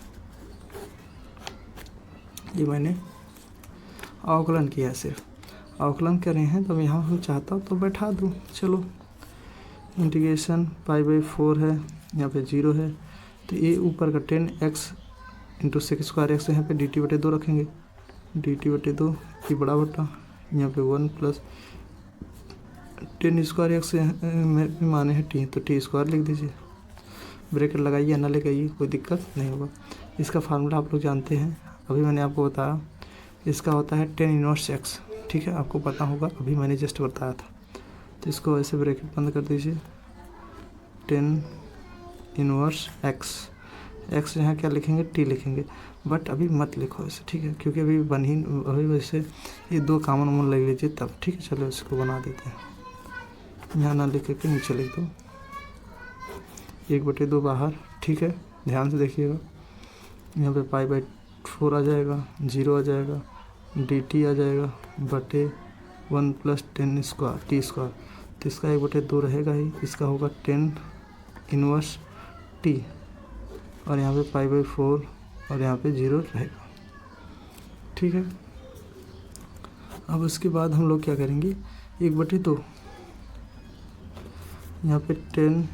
ये मैंने अवकलन किया है, सिर्फ अवकलन कर रहे हैं। तो यहाँ हम चाहता तो बैठा दूँ, चलो। इंटीग्रेशन π/4 है, यहाँ पे 0 है, तो ये ऊपर का 10x into sec square x, यहाँ पे dt बटे 2 रखेंगे, dt बटे 2 ये बड़ा बटा यहाँ पे 1 प्लस 10 स्क्वायर एक्स में माने हैं टी, तो टी स्क्वायर लिख दीजिए, ब्रैकेट लगाइए ना लगाइए, कोई दिक्कत नहीं होगा। इसका फार्मूला आप लोग जानते हैं, अभी मैंने आपको बताया। इसका होता है 10 इनवर्स एक्स। ठीक है, आपको पता होगा, अभी मैंने जस्ट बताया था। तो इसको ऐसे ब्रैकेट बंद कर दीजिए, 10 इनवर्स एक्स, एक्स यहाँ क्या लिखेंगे? टी लिखेंगे, बट अभी मत लिखो ऐसे। ठीक है, क्योंकि अभी अभी वैसे ये 2 कॉमन मोल ले लीजिए तब। ठीक है, चलो इसको बना देते हैं, यहाँ ना लिख के नीचे लिख दो 1/2 बाहर। ठीक है, ध्यान से देखिएगा, यहाँ पे π/4 आ जाएगा, 0 आ जाएगा, dt आ जाएगा बटे 1 प्लस 10 स्क्वायर टी स्क्वायर, तो इसका 1/2 रहेगा ही, इसका होगा 10 इनवर्स टी, और यहाँ पे π/4 और यहाँ पे 0 रहेगा। ठीक है, अब उसके बाद हम लोग क्या करेंगे? 1/2 यहाँ पे 10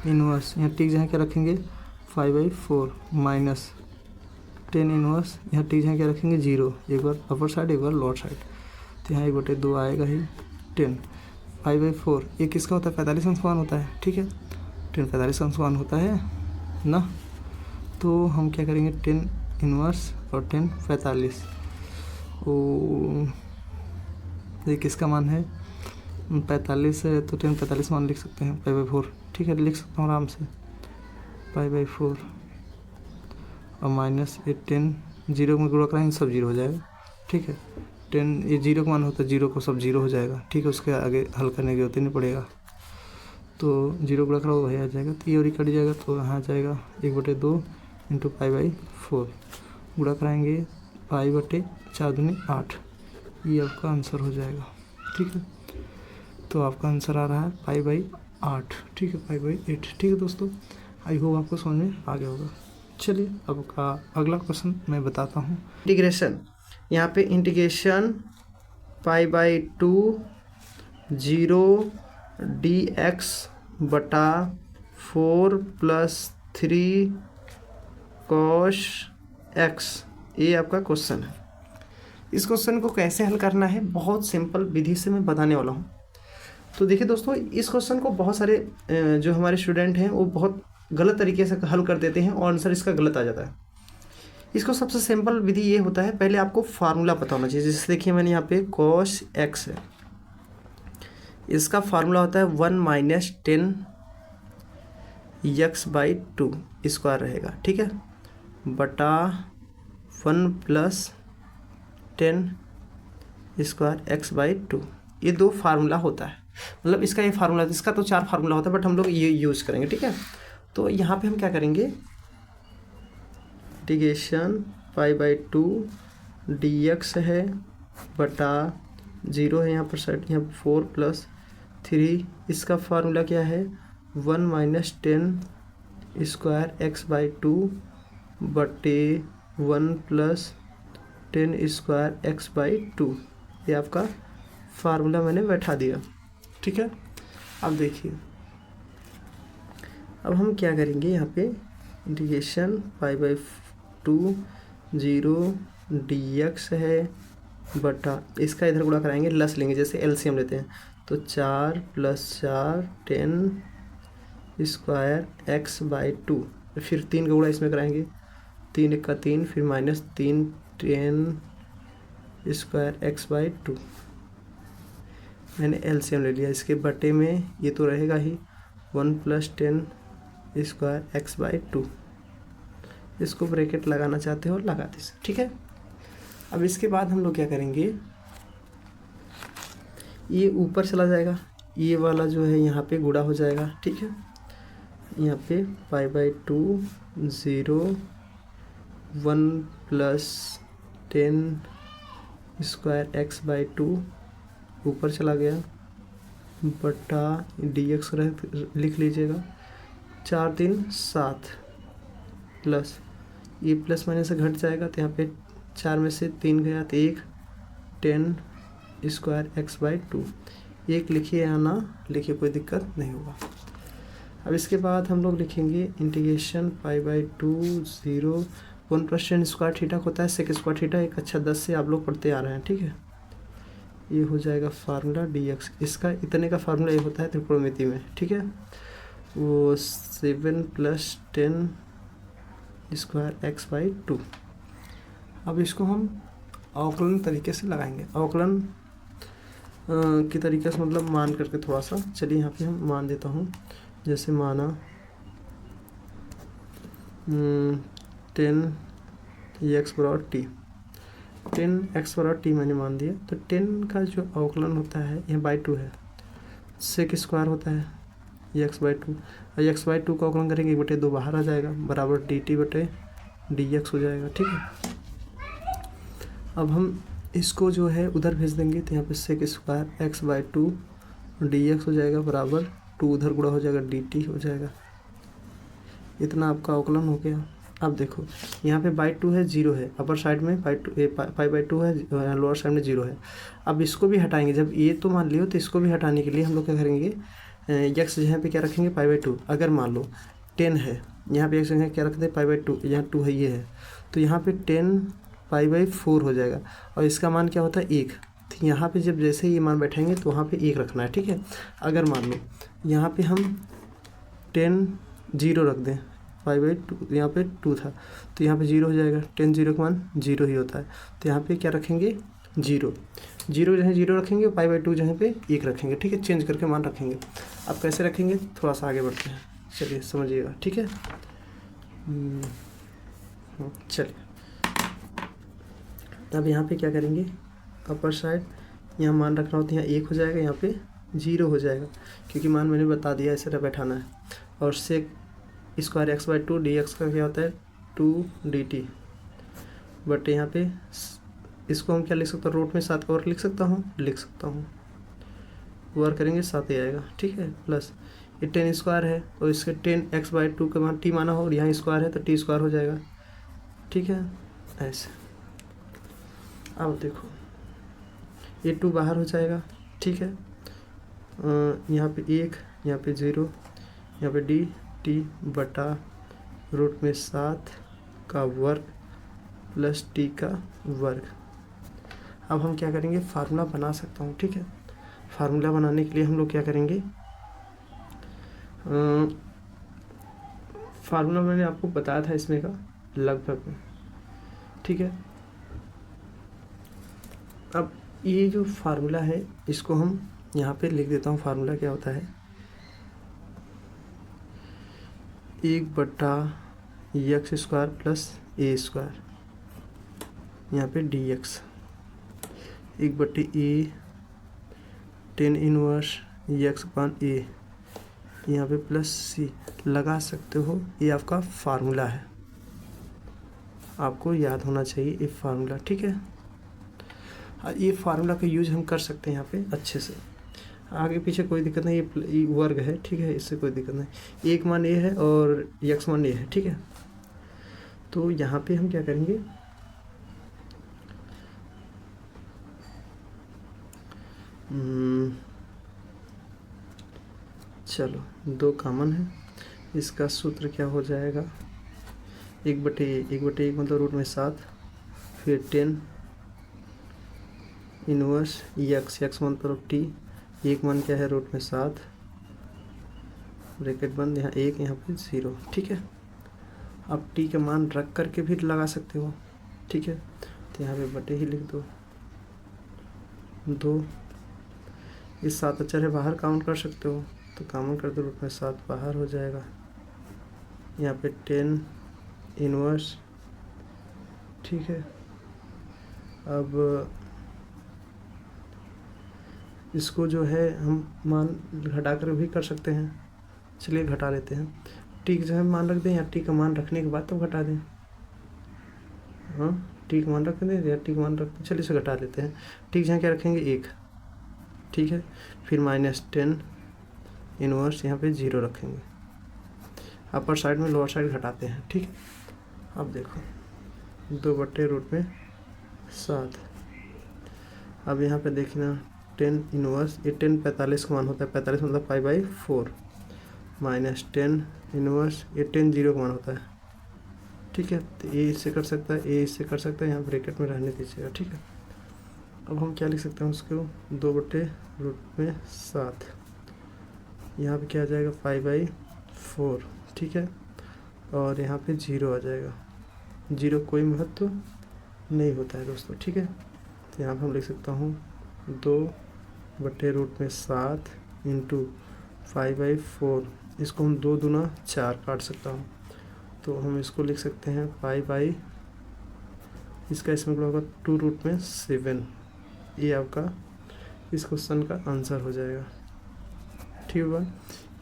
इनवर्स, यहाँ टी जहाँ क्या रखेंगे? 5/4 माइनस 10 इनवर्स, यहाँ टी जहाँ क्या रखेंगे? 0, एक बार अपर साइड एक बार लोअर साइड, तो यहाँ 1/2 आएगा ही। 10 5/4 ये किसका होता है? 45 का समान होता है। ठीक है, 10 45 का समान होता है ना, तो हम क्या करेंगे? 10 इनवर्स और 10 45, ये किसका मान है? 45 है, तो 10 45 मान लिख सकते हैं π/4। ठीक है, लिख सकता हूँ आराम से π/4 और माइनस ये 10, 0 में गुणा कराएंगे सब 0 हो जाएगा। ठीक है, 10 ये 0 का मान होता है, 0 को सब 0 हो जाएगा। ठीक है, उसके आगे हल करने की जरूरत नहीं पड़ेगा, तो 0 गुणा करा वही आ जाएगा, तो ये और कट जाएगा, तो यहाँ आ जाएगा 1/2 इंटू π/4, गुणा कराएंगे π/4 दूनी 8, ये आपका आंसर हो जाएगा। ठीक है, तो आपका आंसर आ रहा है π/8। ठीक है, π/8। ठीक है दोस्तों, आई होप आपको समझ में आ गया होगा। चलिए अब का अगला क्वेश्चन मैं बताता हूँ। इंटीग्रेशन, यहाँ पे इंटीग्रेशन π/2 0 dx बटा 4 + 3 cos x, ये आपका क्वेश्चन है। इस क्वेश्चन को कैसे हल करना है, बहुत सिंपल विधि से मैं बताने वाला हूँ। तो देखिए दोस्तों, इस क्वेश्चन को बहुत सारे जो हमारे स्टूडेंट हैं वो बहुत गलत तरीके से हल कर देते हैं और आंसर इसका गलत आ जाता है। इसको सबसे सिंपल विधि ये होता है, पहले आपको फार्मूला पता होना चाहिए। जैसे देखिए मैंने यहाँ पे cos x है, इसका फार्मूला होता है 1 - 10 x/2 स्क्वायर रहेगा। ठीक है, बटा 1 + 10 स्क्वायर x/2, ये 2 फार्मूला होता है। मतलब इसका ये फार्मूला, इसका तो 4 फार्मूला होता है बट हम लोग ये यूज़ करेंगे, ठीक है। तो यहाँ पे हम क्या करेंगे, इंटीग्रेशन π/2 dx है बटा 0 है यहाँ पर साइड, यहाँ 4 + 3, इसका फार्मूला क्या है 1 - 10² x/2 बटे 1 + 10² x/2, ये आपका फार्मूला मैंने बैठा दिया, ठीक है। अब देखिए, अब हम क्या करेंगे, यहाँ पे इंटीग्रेशन π/2 0 dx है बटा, इसका इधर गुणा कराएंगे, लस लेंगे, जैसे एलसीएम लेते हैं, तो 4 + 4 10² x/2, फिर 3 का गुणा इसमें कराएंगे, 3 × 3, फिर -3 10² x/2, मैंने एलसीएम ले लिया, इसके बटे में ये तो रहेगा ही 1 + 10² x/2, इसको ब्रैकेट लगाना चाहते हो लगा दीजिए, ठीक है। अब इसके बाद हम लोग क्या करेंगे, ये ऊपर चला जाएगा, ये वाला जो है यहाँ पे गुणा हो जाएगा, ठीक है। यहाँ पे π/2 0 1 + 10² x/2 ऊपर चला गया बटा dx लिख लीजिएगा, 4 × 3 = 7 प्लस, ये प्लस माइनस से घट जाएगा, तो यहाँ पे 4 में से 3 गया तो 1 10² x/2, एक लिखिए या ना लिखिए कोई दिक्कत नहीं होगा। अब इसके बाद हम लोग लिखेंगे इंटीग्रेशन π/2 0 1 + 10² थीटा होता है sec² थीटा, एक अच्छा 10 से आप लोग पढ़ते आ रहे हैं, ठीक है। ये हो जाएगा फार्मूला dx, इसका इतने का फार्मूला ये होता है त्रिकोणमिति में, ठीक है, वो 7 + 10² x/2। अब इसको हम अवकलन तरीके से लगाएंगे, अवकलन की तरीके से मतलब मान करके थोड़ा सा, चलिए यहाँ पे हम मान देता हूँ, जैसे माना 10x = t, 10x = t मैंने मान दिया, तो 10 का जो अवकलन होता है ये /2 है, sec² होता है ये x/2, और x/2 का अवकलन करेंगे 1/2 बाहर आ जाएगा, बराबर dt/dx हो जाएगा, ठीक है। अब हम इसको जो है उधर भेज देंगे, तो यहाँ पे sec² x/2 dx हो जाएगा, बराबर 2 उधर गुणा हो जाएगा dt हो जाएगा, इतना आपका अवकलन हो गया। अब देखो यहाँ पे /2 है, 0 है, अपर साइड में π/2 है, लोअर साइड में 0 है। अब इसको भी हटाएंगे, जब ये तो मान लियो, तो इसको भी हटाने के लिए हम लोग क्या करेंगे, x यहाँ पे क्या रखेंगे π/2, अगर मान लो 10 है, यहाँ पे x जगह क्या रखते हैं π/2, यहाँ 2 है, ये है, तो यहाँ पे 10 π/4 हो जाएगा, और इसका मान क्या होता है 1, तो यहाँ पे जब जैसे ये मान बैठेंगे तो वहाँ पे 1 रखना है, ठीक है। अगर मान लो यहाँ पे हम 10 0 रख दें, π/2 यहाँ पे 2 था, तो यहाँ पे 0 हो जाएगा, 10 0 का मान 0 ही होता है, तो यहाँ पे क्या रखेंगे 0 जहाँ 0 रखेंगे, π/2 जहाँ पे 1 रखेंगे, ठीक है, चेंज करके मान रखेंगे। अब कैसे रखेंगे, थोड़ा सा आगे बढ़ते हैं, चलिए समझिएगा, ठीक है। चलिए अब यहाँ पे क्या करेंगे, अपर साइड यहाँ मान रखना होता है, यहाँ 1 हो जाएगा, यहाँ पे 0 हो जाएगा, क्योंकि मान मैंने बता दिया ऐसे बैठाना है, और sec² x/2 dx का क्या होता है 2 dt, बट यहाँ पे इसको हम क्या लिख सकते हैं, रूट में 7 और लिख सकता हूँ, वर्क करेंगे 7 ही आएगा, ठीक है, प्लस ये 10² है, और इसके 10x/2 का मान t माना हो, और यहाँ स्क्वायर है तो t² हो जाएगा, ठीक है, ऐसे। अब देखो ये 2 बाहर हो जाएगा, ठीक है, यहाँ पे 1, यहाँ पे 0, यहाँ पे dt बटा रूट में 7 का वर्ग प्लस t का वर्ग। अब हम क्या करेंगे, फार्मूला बना सकता हूँ, ठीक है। फार्मूला बनाने के लिए हम लोग क्या करेंगे, फार्मूला मैंने आपको बताया था इसमें का लगभग, ठीक है। अब ये जो फार्मूला है इसको हम यहाँ पे लिख देता हूँ, फार्मूला क्या होता है 1/x² प्लस a², यहाँ पे dx 1/a 10 इनवर्स एक्स अपान ए, यहाँ पे प्लस सी लगा सकते हो। ये आपका फार्मूला है, आपको याद होना चाहिए ये फार्मूला, ठीक है। ये फार्मूला का यूज हम कर सकते हैं यहाँ पे अच्छे से, आगे पीछे कोई दिक्कत नहीं। ये वर्ग है, ठीक है, इससे कोई दिक्कत नहीं। एक मान ए है और एक्स मान ए है, ठीक है। तो यहाँ पे हम क्या करेंगे, चलो 2 कॉमन है, इसका सूत्र क्या हो जाएगा, 1/1 मतलब रूट में 7, फिर 10 इनवर्स एक्स मान तरफ टी, एक मान क्या है रूट में 7, ब्रैकेट बंद, यहाँ 1 यहाँ पे 0, ठीक है। अब टी का मान रख करके भी लगा सकते हो, ठीक है। तो यहाँ पे बटे ही लिख दो, 2 इस 7 अक्षर है बाहर काउंट कर सकते हो, तो कॉमन कर दो, रूट में 7 बाहर हो जाएगा। यहाँ पे 10 इनवर्स, ठीक है। अब इसको जो है हम मान घटा कर भी कर सकते हैं, चलिए घटा लेते हैं। टी जो है मान रख दें, या टी का मान रखने के बाद तो घटा दें, हाँ टी का मान रख दें या टी का मान रख दें, चलिए इसे घटा लेते हैं। टी जहाँ क्या रखेंगे 1, ठीक है, फिर -10 इनवर्स यहाँ पे 0 रखेंगे, अपर साइड में लोअर साइड घटाते हैं, ठीक है। अब देखो 2/√7, अब यहाँ पे देखना 10 इनवर्स, ये 10 45 का मान होता है, 45 मतलब π/4, -10 इनवर्स, ये 10 0 का मान होता है, ठीक है। तो ए इससे कर सकता है, ए इससे कर सकता है, यहाँ ब्रैकेट में रहने दीजिएगा, ठीक है। अब हम क्या लिख सकते हैं उसको, 2/√7, यहाँ पे क्या आ जाएगा π/4, ठीक है, और यहाँ पे 0 आ जाएगा। 0 कोई महत्व नहीं होता है दोस्तों, ठीक है। तो यहाँ पर हम लिख सकता हूँ 2/√7 इंटू π/4, इसको हम 2 दूना 4 काट सकता हूँ, तो हम इसको लिख सकते हैं π/, इसका इसमें होगा 2√7। ये आपका इस क्वेश्चन का आंसर हो जाएगा, ठीक होगा।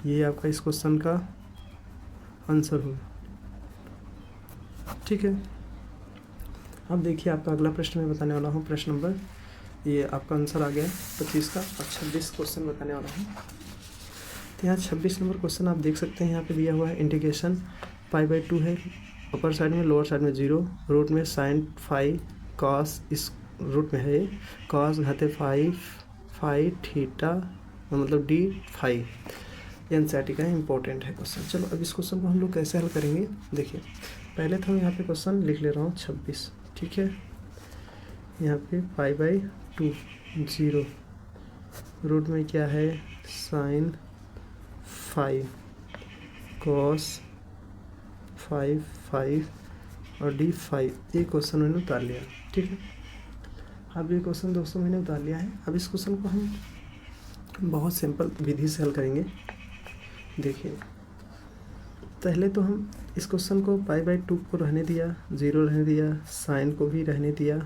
ये आपका इस क्वेश्चन का आंसर होगा, ठीक है। अब देखिए आपका अगला प्रश्न मैं बताने वाला हूँ, प्रश्न नंबर, ये आपका आंसर आ गया 25 का, और 26 क्वेश्चन बताने वाला हूँ। तो यहाँ 26 नंबर क्वेश्चन आप देख सकते हैं, यहाँ पे दिया हुआ है इंटीग्रेशन π/2 है, अपर साइड में लोअर साइड में 0, रूट में sin फाई कॉस, इस रूट में है कॉस घाते फाई थीटा मतलब d फाई, एनसीईआरटी का इंपॉर्टेंट है क्वेश्चन। चलो अब इस क्वेश्चन को हम लोग कैसे हल करेंगे, देखिए पहले तो हम यहाँ पे क्वेश्चन लिख ले रहा हूँ 26, ठीक है। यहाँ पे π/2 0, रूट में क्या है sin फाई कॉस 5 और d 5, ये क्वेश्चन मैंने उतार लिया, ठीक है। अब ये क्वेश्चन दोस्तों मैंने उतार लिया है। अब इस क्वेश्चन को हम बहुत सिंपल विधि से हल करेंगे। देखिए पहले तो हम इस क्वेश्चन को π/2 को रहने दिया, 0 रहने दिया, साइन को भी रहने दिया,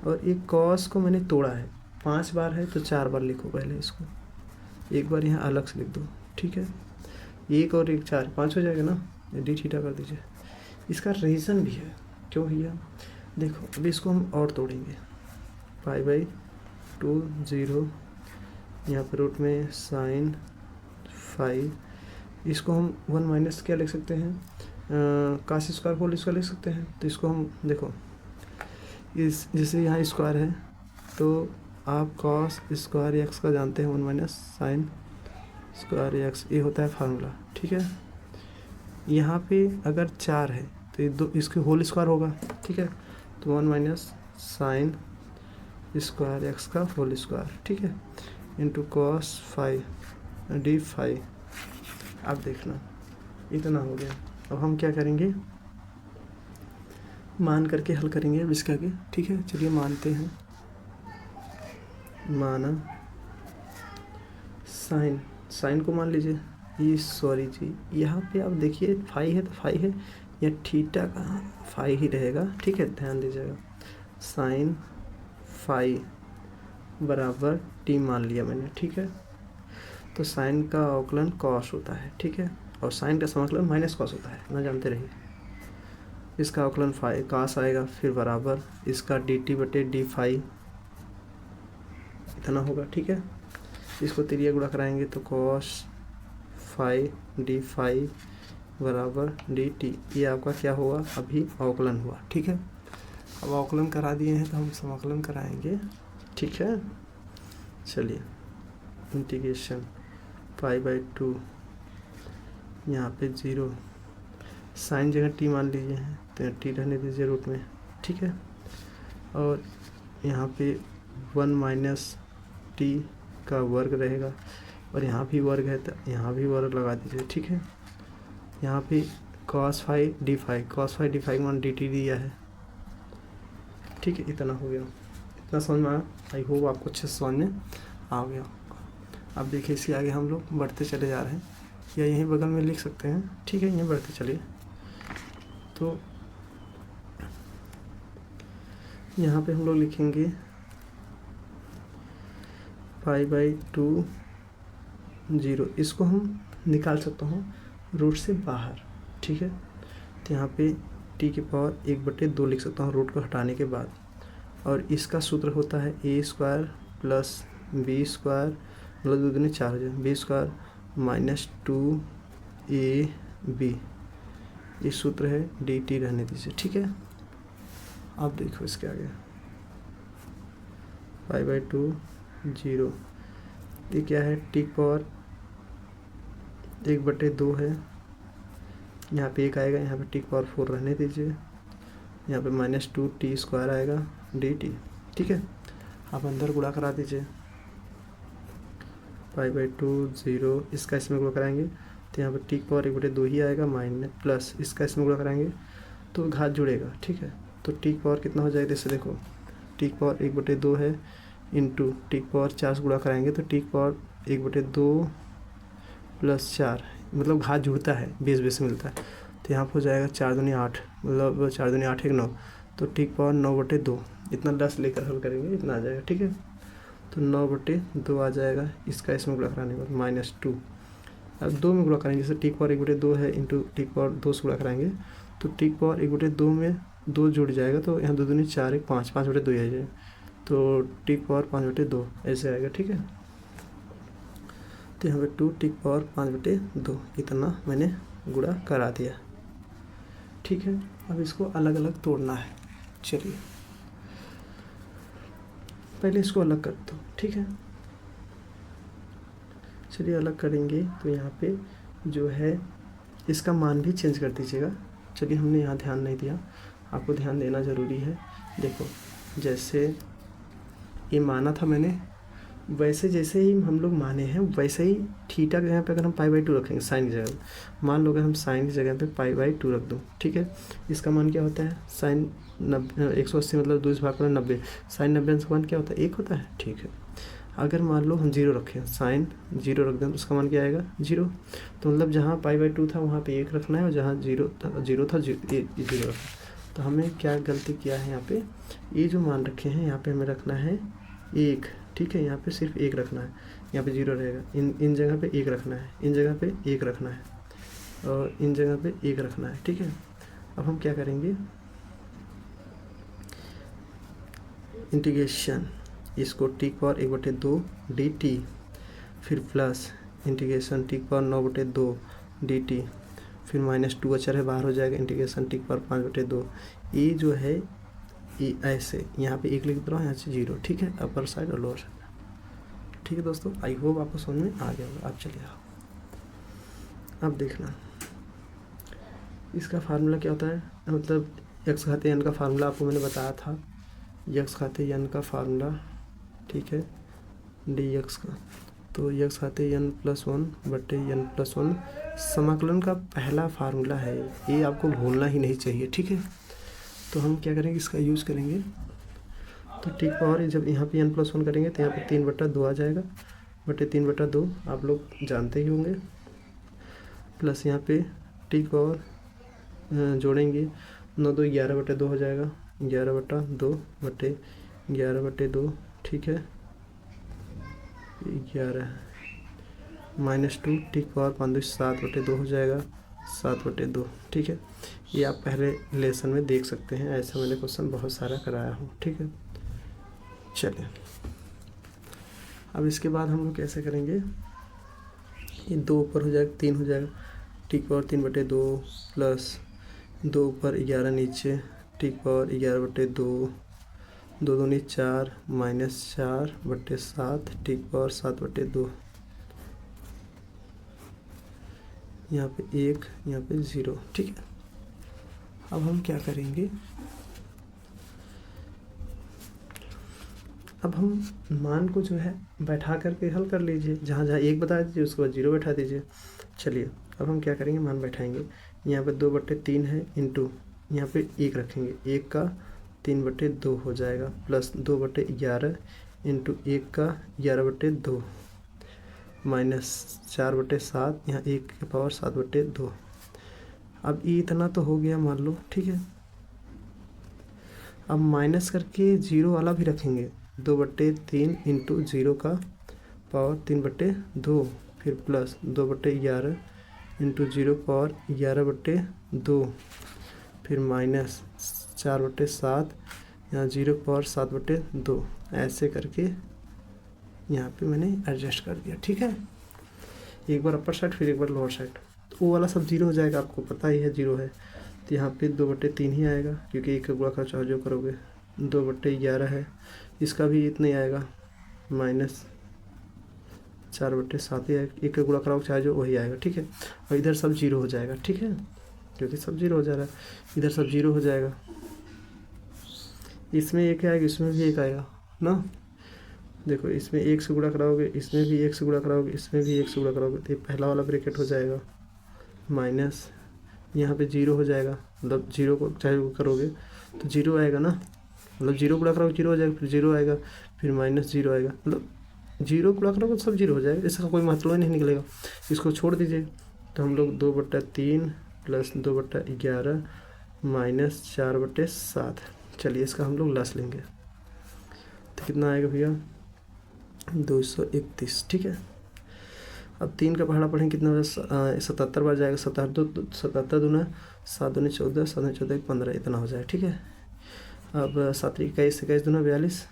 और एक कॉस को मैंने तोड़ा है, 5 बार है तो 4 बार लिखो, पहले इसको एक बार यहाँ अलग से लिख दो, ठीक है। 1 और 1 4 5 हो जाएगा ना, d थीटा कर दीजिए। इसका रीज़न भी है, क्यों भैया, देखो अभी इसको हम और तोड़ेंगे, π/2 0, यहाँ पर रूट में sin 5, इसको हम 1 माइनस क्या लिख सकते हैं, cos स्क्वायर होल स्क्वायर लिख सकते हैं। तो इसको हम देखो, इस जैसे यहाँ स्क्वायर है तो आप cos स्क्वायर एक्स का जानते हैं, 1 माइनस sin स्क्वायर एक्स, ये होता है फार्मूला, ठीक है। यहाँ पे अगर 4 है तो ये 2 इसके होल स्क्वायर होगा, ठीक है। तो 1 माइनस sin स्क्वायर एक्स का होल स्क्वायर, ठीक है, इंटू cos 5 d 5। अब देखना इतना हो गया। अब हम क्या करेंगे, मान करके हल करेंगे अब इसका आगे, ठीक है। चलिए मानते हैं, माना साइन को मान लीजिए, ये सॉरी जी, यहाँ पे आप देखिए फाई है तो फाई है, या थीटा का फाई ही रहेगा, ठीक है, ध्यान दीजिएगा। साइन फाई बराबर टी मान लिया मैंने, ठीक है। तो साइन का अवकलन कॉस होता है, ठीक है, और साइन का समाकलन माइनस कॉस होता है, ना जानते रहिए। इसका अवकलन फाई कास आएगा, फिर बराबर इसका डी टी बटे डी फाई इतना होगा, ठीक है। इसको तिरिया गुणा कराएंगे तो कॉस फाई डी फाई बराबर डी टी, ये आपका क्या हुआ, अभी अवकलन हुआ, ठीक है। अब अवकलन करा दिए हैं तो हम समाकलन कराएंगे, ठीक है। चलिए, इंटीग्रेशन पाई बाई 2, यहाँ पे 0, साइन जगह टी मान लीजिए हैं तो टी रहने दीजिए रूट में, ठीक है। और यहाँ पे 1 माइनस टी का वर्ग रहेगा, और यहाँ भी वर्ग है तो यहाँ भी वर्ग लगा दीजिए, ठीक है। यहाँ पे cos phi d phi, cos phi d phi का मान डी टी दिया है, ठीक है। इतना हो गया, इतना समझ में आया। आई होप आपको अच्छे से समझ में आ गया। अब देखिए इसके आगे हम लोग बढ़ते चले जा रहे हैं, या यहीं बगल में लिख सकते हैं, ठीक है। यहीं बढ़ते चलिए, तो यहाँ पे हम लोग लिखेंगे पाई बाई 2 0, इसको हम निकाल सकता हूँ रूट से बाहर, ठीक है। तो यहाँ पे टी की पावर 1/2 लिख सकता हूँ रूट को हटाने के बाद, और इसका सूत्र होता है ए स्क्वायर प्लस बी स्क्वायर, मतलब 2 दूनी 4 हो जाए, बी स्क्वायर माइनस 2ab, ये सूत्र है, डी टी रहने दीजिए, ठीक है। अब देखो इसके आगे पाई बाई 2 0, ये क्या है, टी पावर 1/2 है, यहाँ पे 1 आएगा, यहाँ पे टी पावर 4 रहने दीजिए, यहाँ पे माइनस 2t स्क्वायर आएगा डी टी, ठीक है। आप अंदर गुणा करा दीजिए, पाई बाई 2 0, इसका इसमें गुणा कराएंगे तो यहाँ पे टी पावर 1/2 ही आएगा, माइनस प्लस इसका इसमें गुणा कराएंगे तो घात जुड़ेगा, ठीक है। तो टी पावर कितना हो जाएगा, जैसे देखो टी पावर 1/2 है, इंटू टी पावर 4 से गुणा कराएंगे तो टी पावर 1/2 प्लस 4, मतलब घात जुड़ता है, बेस बेस मिलता है, तो यहाँ पर हो जाएगा 4 दूनी 8, मतलब 4 दूनी 8 1 9, तो टी पावर 9/2, इतना 10 लेकर हल करेंगे, इतना आ जाएगा, ठीक है। तो 9/2 आ जाएगा, इसका इसमें गुणा कराने के बाद माइनस 2, अब 2 में गुणा करेंगे, जैसे टी पावर 1/2 है, इंटू टी पावर 2 से गुणा कराएंगे तो टी पावर 1/2 में 2 जुड़ जाएगा, तो यहाँ 2 दूनी 4 1 5, 5/2 आ जाएगा, तो टी पावर 5/2 ऐसे आएगा, ठीक है। तो यहाँ पे 2 टी पावर 5/2 इतना मैंने गुणा करा दिया, ठीक है। अब इसको अलग अलग तोड़ना है, चलिए पहले इसको अलग कर दो, ठीक है। चलिए अलग करेंगे तो यहाँ पे जो है इसका मान भी चेंज कर दीजिएगा। चलिए हमने यहाँ ध्यान नहीं दिया, आपको ध्यान देना ज़रूरी है। देखो जैसे ये माना था मैंने, वैसे जैसे ही हम लोग माने हैं वैसे ही थीटा के जगह पे अगर हम पाई बाई 2 रखेंगे साइन की जगह पे, मान लो अगर हम साइन की जगह पे पाई बाई 2 रख दूँ, ठीक है। इसका मान क्या होता है, साइन 180 मतलब 2 भाग पर 90, साइन 90 का मान क्या होता है, 1 होता है, ठीक है। अगर मान लो हम 0 रखें, साइन 0 रख दें तो उसका मान क्या आएगा 0, तो मतलब जहाँ पाई बाई 2 था वहाँ पे 1 रखना है, और जहाँ 0 था 0 रखना। तो हमें क्या गलती किया है, यहाँ पे ये जो मान रखे हैं यहाँ पे हमें रखना है 1, ठीक है। यहाँ पे सिर्फ 1 रखना है, यहाँ पे 0 रहेगा, इन जगह पे 1 रखना है, इन जगह पे 1 रखना है, और इन जगह पे 1 रखना है, ठीक है। अब हम क्या करेंगे, इंटीग्रेशन इसको टी पावर 1/2 डी टी, फिर plus integration T power 9/2 D T, फिर माइनस 2 अचर है बाहर हो जाएगा, इंटीग्रेशन टी पावर 5/2, ये जो है ये ऐसे यहाँ पे 1 लिख दे रहा हूँ, यहाँ से 0, ठीक है, अपर साइड और लोअर साइड, ठीक है दोस्तों। आई होप आपको समझ में आ गया होगा। अब चलिए अब देखना इसका फार्मूला क्या होता है, मतलब x घाते n का फार्मूला आपको मैंने बताया था, x घाते n का फार्मूला, ठीक है, dx का, तो x घाते n+1/n+1 समाकलन का पहला फार्मूला है, ये आपको भूलना ही नहीं चाहिए, ठीक है। तो हम क्या करेंगे, इसका यूज़ करेंगे, तो टी पावर जब यहाँ पे n+1 करेंगे तो यहाँ पे 3/2 आ जाएगा, बटे 3/2 आप लोग जानते ही होंगे, प्लस यहाँ पे टी पावर जोड़ेंगे 9 2 11/2 हो जाएगा, 11/2 बटे 11/2, ठीक है। 11 -2 ठीक पावर 5 7/2 हो जाएगा 7/2। ठीक है, ये आप पहले लेसन में देख सकते हैं, ऐसा मैंने क्वेश्चन बहुत सारा कराया हूँ। ठीक है, चलिए अब इसके बाद हम लोग कैसे करेंगे, ये 2 ऊपर हो जाएगा 3 हो जाएगा ठीक पावर 3/2 प्लस 2 ऊपर 11 नीचे ठीक पावर 11/2 2 दूनी 4 -4/7 ठीक पावर 7/2। यहाँ पे 1 यहाँ पे 0। ठीक है, अब हम क्या करेंगे, अब हम मान को जो है बैठा करके हल कर लीजिए, जहाँ जहाँ 1 बता दीजिए उसके बाद 0 बैठा दीजिए। चलिए अब हम क्या करेंगे, मान बैठाएंगे। यहाँ पे 2/3 है इंटू यहाँ पे 1 रखेंगे, 1 का 3/2 हो जाएगा प्लस 2/11 इंटू 1 का 11/2 -4/7 यहाँ 1 की पावर 7/2। अब ये इतना तो हो गया मान लो। ठीक है, अब माइनस करके 0 वाला भी रखेंगे, 2/3 इंटू 0 का पावर 3/2 फिर प्लस 2/11 इंटू 0 पावर 11/2 फिर माइनस 4/7 यहाँ 0 पावर 7/2 ऐसे करके यहाँ पे मैंने एडजस्ट कर दिया। ठीक है, एक बार अपर साइड फिर एक बार लोअर साइड, तो वो वाला सब 0 हो जाएगा, आपको पता ही है 0 है, तो यहाँ पे 2/3 ही आएगा क्योंकि 1 का गुणा चाहे जो करोगे। 2/11 है, इसका भी इतना ही आएगा -4/7 ही आएगा, 1 का गुणा कराओगे चाहे जो वही आएगा। ठीक है, और इधर सब 0 हो जाएगा। ठीक है, क्योंकि सब 0 हो जा रहा है, इधर सब 0 हो जाएगा, इसमें 1 आएगा इसमें भी 1 आएगा ना। देखो इसमें 1 से गुणा कराओगे, इसमें भी 1 से गुणा कराओगे, इसमें भी 1 से गुणा कराओगे, तो ये पहला वाला ब्रैकेट हो जाएगा माइनस, यहाँ पे 0 हो जाएगा, मतलब 0 को चाहे वो करोगे तो 0 आएगा ना, मतलब 0 गुणा करोगे 0 हो जाएगा, फिर 0 आएगा, फिर -0 आएगा, मतलब 0 गुणा करोगे तो सब 0 हो जाएगा, इसका कोई मतलब ही नहीं निकलेगा। इसको छोड़ दीजिए, तो हम लोग 2/3 प्लस 2/11 -4/7। चलिए इसका हम लोग लस लेंगे, तो कितना आएगा भैया 231। ठीक है, अब 3 का पहाड़ा पढ़ें कितना 77 बार जाएगा, 77 दूना 7 दूनी 14 7 दूनी 14 15 इतना हो जाएगा। ठीक है, अब 7 21 21 दूना 42,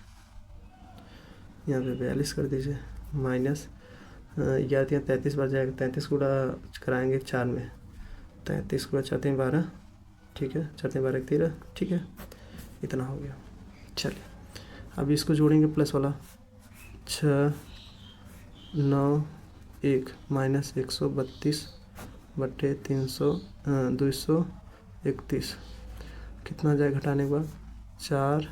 यहाँ पे 42 कर दीजिए माइनस 33 बार जाएगा, 33 गुणा कराएंगे 4 में, 33 गुणा 4 3 12। ठीक है, 4 3 12 13। ठीक है, इतना हो गया। चलिए अब इसको जोड़ेंगे प्लस वाला, 6 9 1 -132/231 कितना आ जाएगा घटाने के बाद 4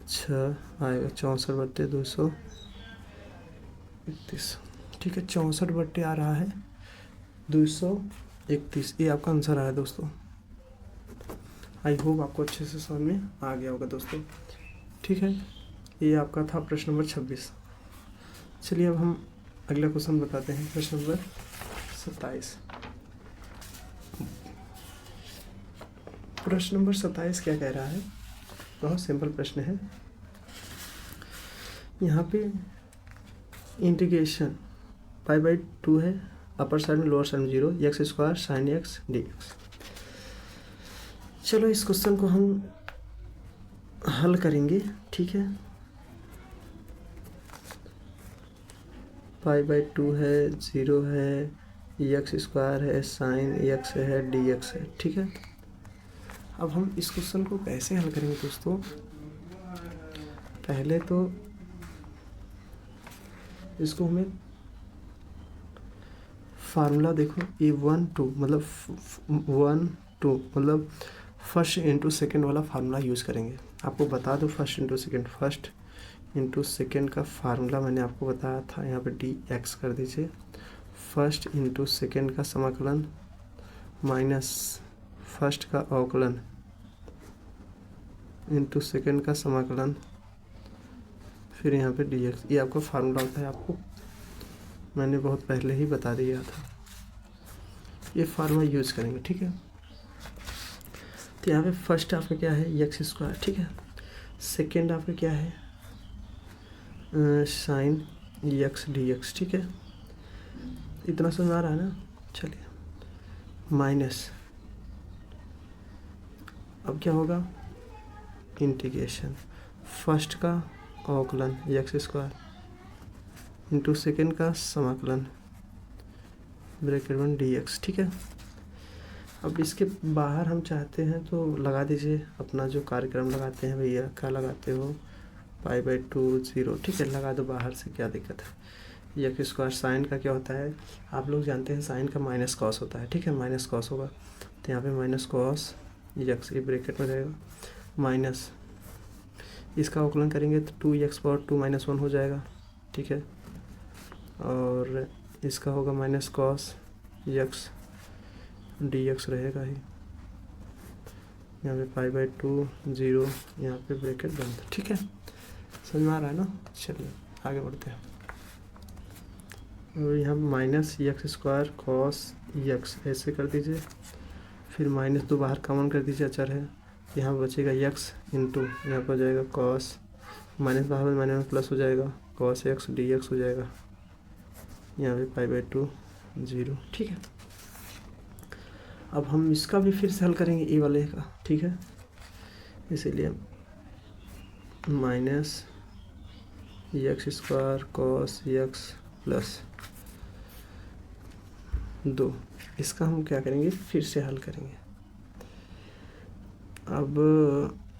6 आएगा 64/231। ठीक है, 64 आ रहा है 231, ये आपका आंसर आया दोस्तों। आई होप आपको अच्छे से समझ में आ गया होगा दोस्तों। ठीक है, ये आपका था प्रश्न नंबर 26। चलिए अब हम अगला क्वेश्चन बताते हैं, प्रश्न नंबर 27। प्रश्न नंबर 27 क्या कह रहा है, बहुत सिंपल प्रश्न है। यहाँ पे इंटीग्रेशन π/2 है, अपर साइड में लोअर साइड में 0, x² sin x dx। चलो इस क्वेश्चन को हम हल करेंगे। ठीक है, π/2 है, 0 है, x² है, sin x है, dx है। ठीक है, अब हम इस क्वेश्चन को कैसे हल करेंगे दोस्तों, पहले तो इसको हमें फार्मूला देखो, ये 1 2 मतलब 1 2 मतलब फर्स्ट इंटू सेकेंड वाला फार्मूला यूज़ करेंगे। आपको बता दो फर्स्ट इंटू सेकेंड का फार्मूला मैंने आपको बताया था, यहाँ पे dx कर दीजिए, फर्स्ट इंटू सेकेंड का समाकलन माइनस फर्स्ट का अवकलन इंटू सेकेंड का समाकलन, फिर यहाँ पे dx, ये आपका फार्मूला होता है, आपको मैंने बहुत पहले ही बता दिया था। ये फार्मूला यूज़ करेंगे। ठीक है, तो यहाँ पे फर्स्ट आपका क्या है x²। ठीक है, सेकेंड आपका क्या है साइन एक्स डी एक्स। ठीक है, इतना समझ आ रहा है ना। चलिए माइनस, अब क्या होगा, इंटीग्रेशन फर्स्ट का अवकलन एक्स स्क्वायर इंटू सेकेंड का समाकलन ब्रैकेट वन डी एक्स। ठीक है, अब इसके बाहर हम चाहते हैं तो लगा दीजिए अपना जो कार्यक्रम लगाते हैं भैया, क्या लगाते हो, पाई/2 0। ठीक है, लगा दो बाहर से, क्या दिक्कत है। एक्स स्क्वायर साइन का क्या होता है, आप लोग जानते हैं साइन का माइनस कॉस होता है। ठीक है, माइनस कॉस होगा तो यहाँ पे माइनस कॉस एक्स, ये ब्रैकेट में रहेगा, माइनस इसका अवकलन करेंगे तो 2x⁻2 - 1 हो जाएगा। ठीक है, और इसका होगा minus cos x d x रहेगा ही, यहाँ पे पाई/2 0, यहाँ पे ब्रैकेट बंद। ठीक है, समझ में आ रहा है ना। चलिए आगे बढ़ते हैं। और यहाँ minus x square cos x ऐसे कर दीजिए, फिर माइनस 2 बाहर कॉमन कर दीजिए, अचर है, यहाँ बचेगा एक्स इंटू यहाँ पर हो जाएगा कॉस, माइनस बाहर में माइनस प्लस हो जाएगा, कॉस एक्स डी एक्स हो जाएगा, यहाँ पे पाई/2 0। ठीक है, अब हम इसका भी फिर से हल करेंगे ए वाले का। ठीक है, इसीलिए minus x square cos x plus 2, इसका हम क्या करेंगे, फिर से हल करेंगे। अब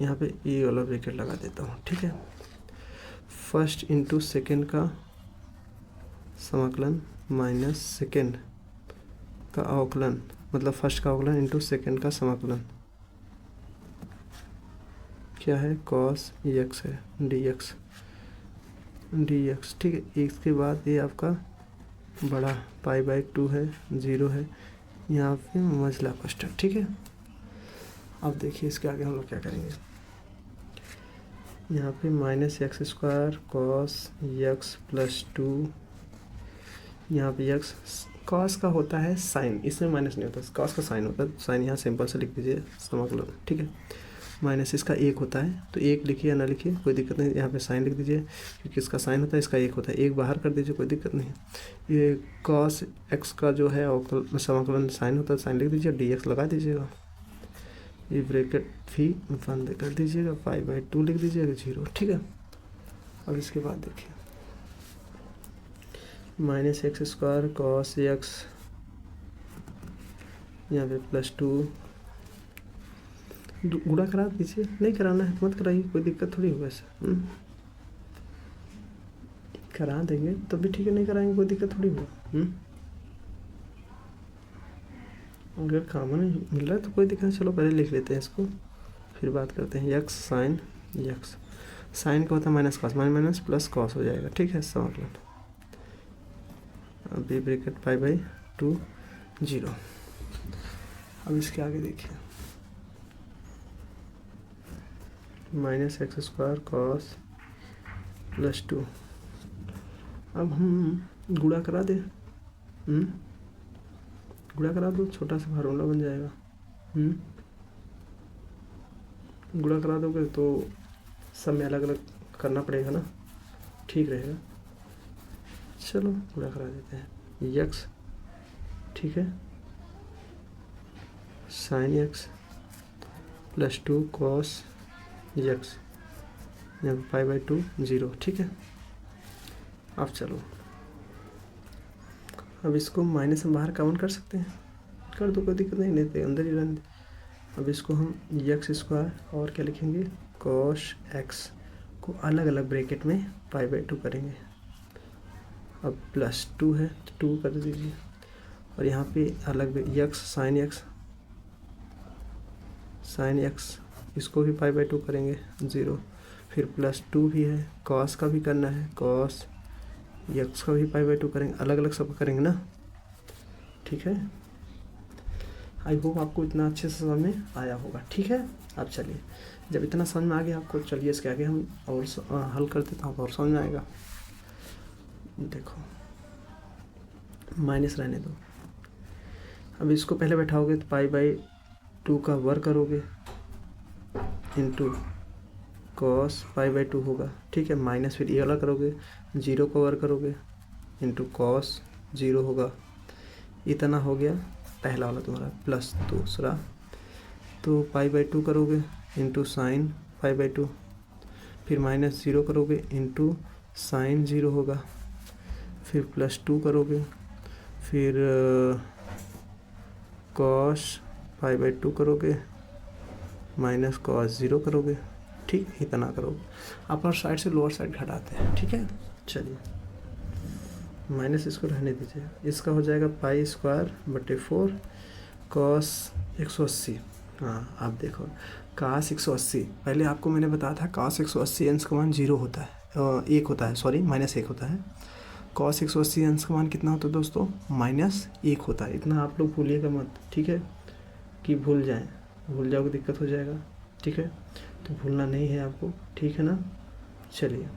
यहाँ पे ए वाला ब्रैकेट लगा देता हूँ। ठीक है, फर्स्ट इंटू सेकेंड का समाकलन माइनस सेकेंड का अवकलन, मतलब फर्स्ट का अवकलन इंटू सेकेंड का समाकलन, क्या है, कॉस एक्स है डी एक्स डी एक्स। ठीक है, इसके बाद ये आपका बड़ा पाई/2 है, 0 है, यहाँ पे मझला कोष्ठक। ठीक है, अब देखिए इसके आगे हम लोग क्या करेंगे, यहाँ पे minus x square cos x plus 2, यहाँ पे एक्स कॉस का होता है साइन, इसमें माइनस नहीं होता, कॉस का साइन होता है, साइन यहाँ सिंपल से लिख दीजिए समाकलन। ठीक है, माइनस इसका 1 होता है तो 1 लिखिए या ना लिखिए कोई दिक्कत नहीं, यहाँ पे साइन लिख दीजिए क्योंकि इसका साइन होता है, इसका 1 होता है, 1 बाहर कर दीजिए कोई दिक्कत नहीं। ये कॉस एक्स का जो है समाकलन साइन होता है, साइन लिख दीजिए, डी एक्स लगा दीजिएगा, ये ब्रैकेट भी बंद कर दीजिएगा, पाई/2 लिख दीजिएगा 0। ठीक है, अब इसके बाद देखिए minus x square cos x, यहाँ पे प्लस 2, गुणा करा दीजिए, नहीं कराना है मत कराइए, कोई दिक्कत थोड़ी होगा ऐसे, करा देंगे तब भी ठीक है, नहीं कराएंगे कोई दिक्कत थोड़ी होगा। अगर कॉमन मिल रहा है तो कोई दिक्कत नहीं, चलो पहले लिख लेते हैं इसको फिर बात करते हैं। एक्स साइन एक्स, साइन का होता है minus cos, minus plus cos हो जाएगा। ठीक है, समाकलन अभी ब्रैकेट पाई/2 0। अब इसके आगे देखिए minus x square cos plus 2, अब हम गुणा करा दें, गुणा करा दो, छोटा सा फार्मूला बन जाएगा। गुणा करा दोगे तो सब में अलग अलग करना पड़ेगा ना, ठीक रहेगा। चलो गुणा करा देते हैं, एक्स, ठीक है, sine x plus 2 cos x, यहाँ पे पाई/2 0। ठीक है, अब चलो अब इसको माइनस हम बाहर कॉमन कर सकते हैं, कर दो कोई दिक्कत नहीं, लेते अंदर ही रहने दे। अब इसको हम एक्स स्क्वायर और क्या लिखेंगे, कॉस एक्स को अलग अलग ब्रैकेट में पाई/2 करेंगे। अब प्लस 2 है तो 2 कर दीजिए, और यहाँ पे अलग एक्स साइन एक्स इसको भी पाई/2 करेंगे 0, फिर प्लस 2 भी है, कॉस का भी करना है, कॉस एक्स का भी पाई/2 करेंगे, अलग अलग सब करेंगे ना। ठीक है, आई होप आपको इतना अच्छे से समझ में आया होगा। ठीक है, अब चलिए जब इतना समझ में आ गया आपको, चलिए इसके आगे हम और हल कर देता हूँ और समझ में आएगा। देखो माइनस रहने दो, अब इसको पहले बैठाओगे तो पाई/2 का वर्ग करोगे इंटू कॉस पाई बाई 2 होगा, ठीक है। माइनस फिर ये वाला करोगे, 0 को ओवर करोगे इंटू कॉस 0 होगा, इतना हो गया पहला वाला तुम्हारा, प्लस दूसरा तो पाई बाई 2 करोगे इंटू साइन पाई बाई 2, फिर माइनस 0 करोगे इंटू साइन 0 होगा, फिर प्लस 2 करोगे, फिर कॉस पाई बाई 2 करोगे माइनस कॉस 0 करोगे, ठीक, इतना करोगे। अपर साइड से लोअर साइड घटाते हैं, ठीक है। चलिए माइनस इसको रहने दीजिए, इसका हो जाएगा पाई स्क्वायर बटे 4 कॉस 180। हाँ आप देखो कास 180, पहले आपको मैंने बताया था कास 180 अंश का मान 0 होता है, 1 होता है, सॉरी -1 होता है। कॉस 180 अंश का मान कितना होता है दोस्तों, -1 होता है। इतना आप लोग भूलिएगा मत, ठीक है, कि भूल जाओगे दिक्कत हो जाएगा, ठीक है, तो भूलना नहीं है आपको, ठीक है ना। चलिए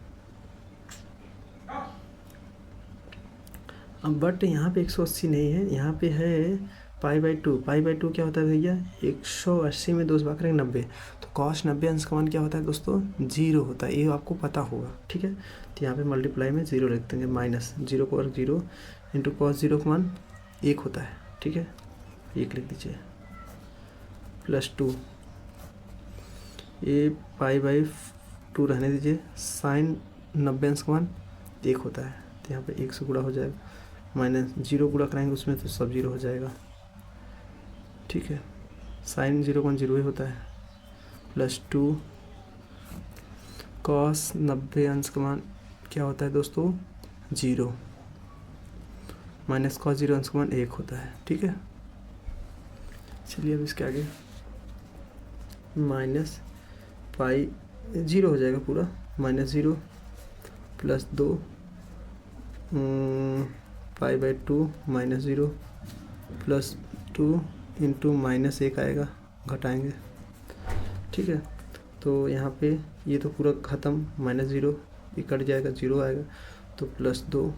अब बट यहाँ पे 180 नहीं है, यहाँ पे है पाई बाई 2। पाई बाई 2 क्या होता है भैया, 180 में 2 से भाग करेंगे 90, तो कॉस 90 अंश का मान क्या होता है दोस्तों, 0 होता है, ये आपको पता होगा, ठीक है। तो यहाँ पे मल्टीप्लाई में 0 लिख देंगे, माइनस 0 को और 0 इंटू कॉस 0 का मान 1 होता है, ठीक है, 1 लिख दीजिए, प्लस 2 ये पाई बाई 2 रहने दीजिए, साइन 90 अंश का मान 1 होता है, तो यहाँ पे 1 से गुणा हो जाएगा, माइनस 0 गुणा कराएंगे उसमें तो सब 0 हो जाएगा, ठीक है। साइन 0 का 0 ही होता है, प्लस 2 कॉस 90 अंश का मान क्या होता है दोस्तों, 0 माइनस कॉस 0 अंश का मान 1 होता है, ठीक है। चलिए अब इसके आगे माइनस पाई 0 हो जाएगा पूरा, -0 plus 2 pi by 2 -0 plus 2 into -1 आएगा, घटाएंगे, ठीक है। तो यहाँ पे ये तो पूरा ख़त्म, -0 ये कट जाएगा, 0 आएगा, तो प्लस 2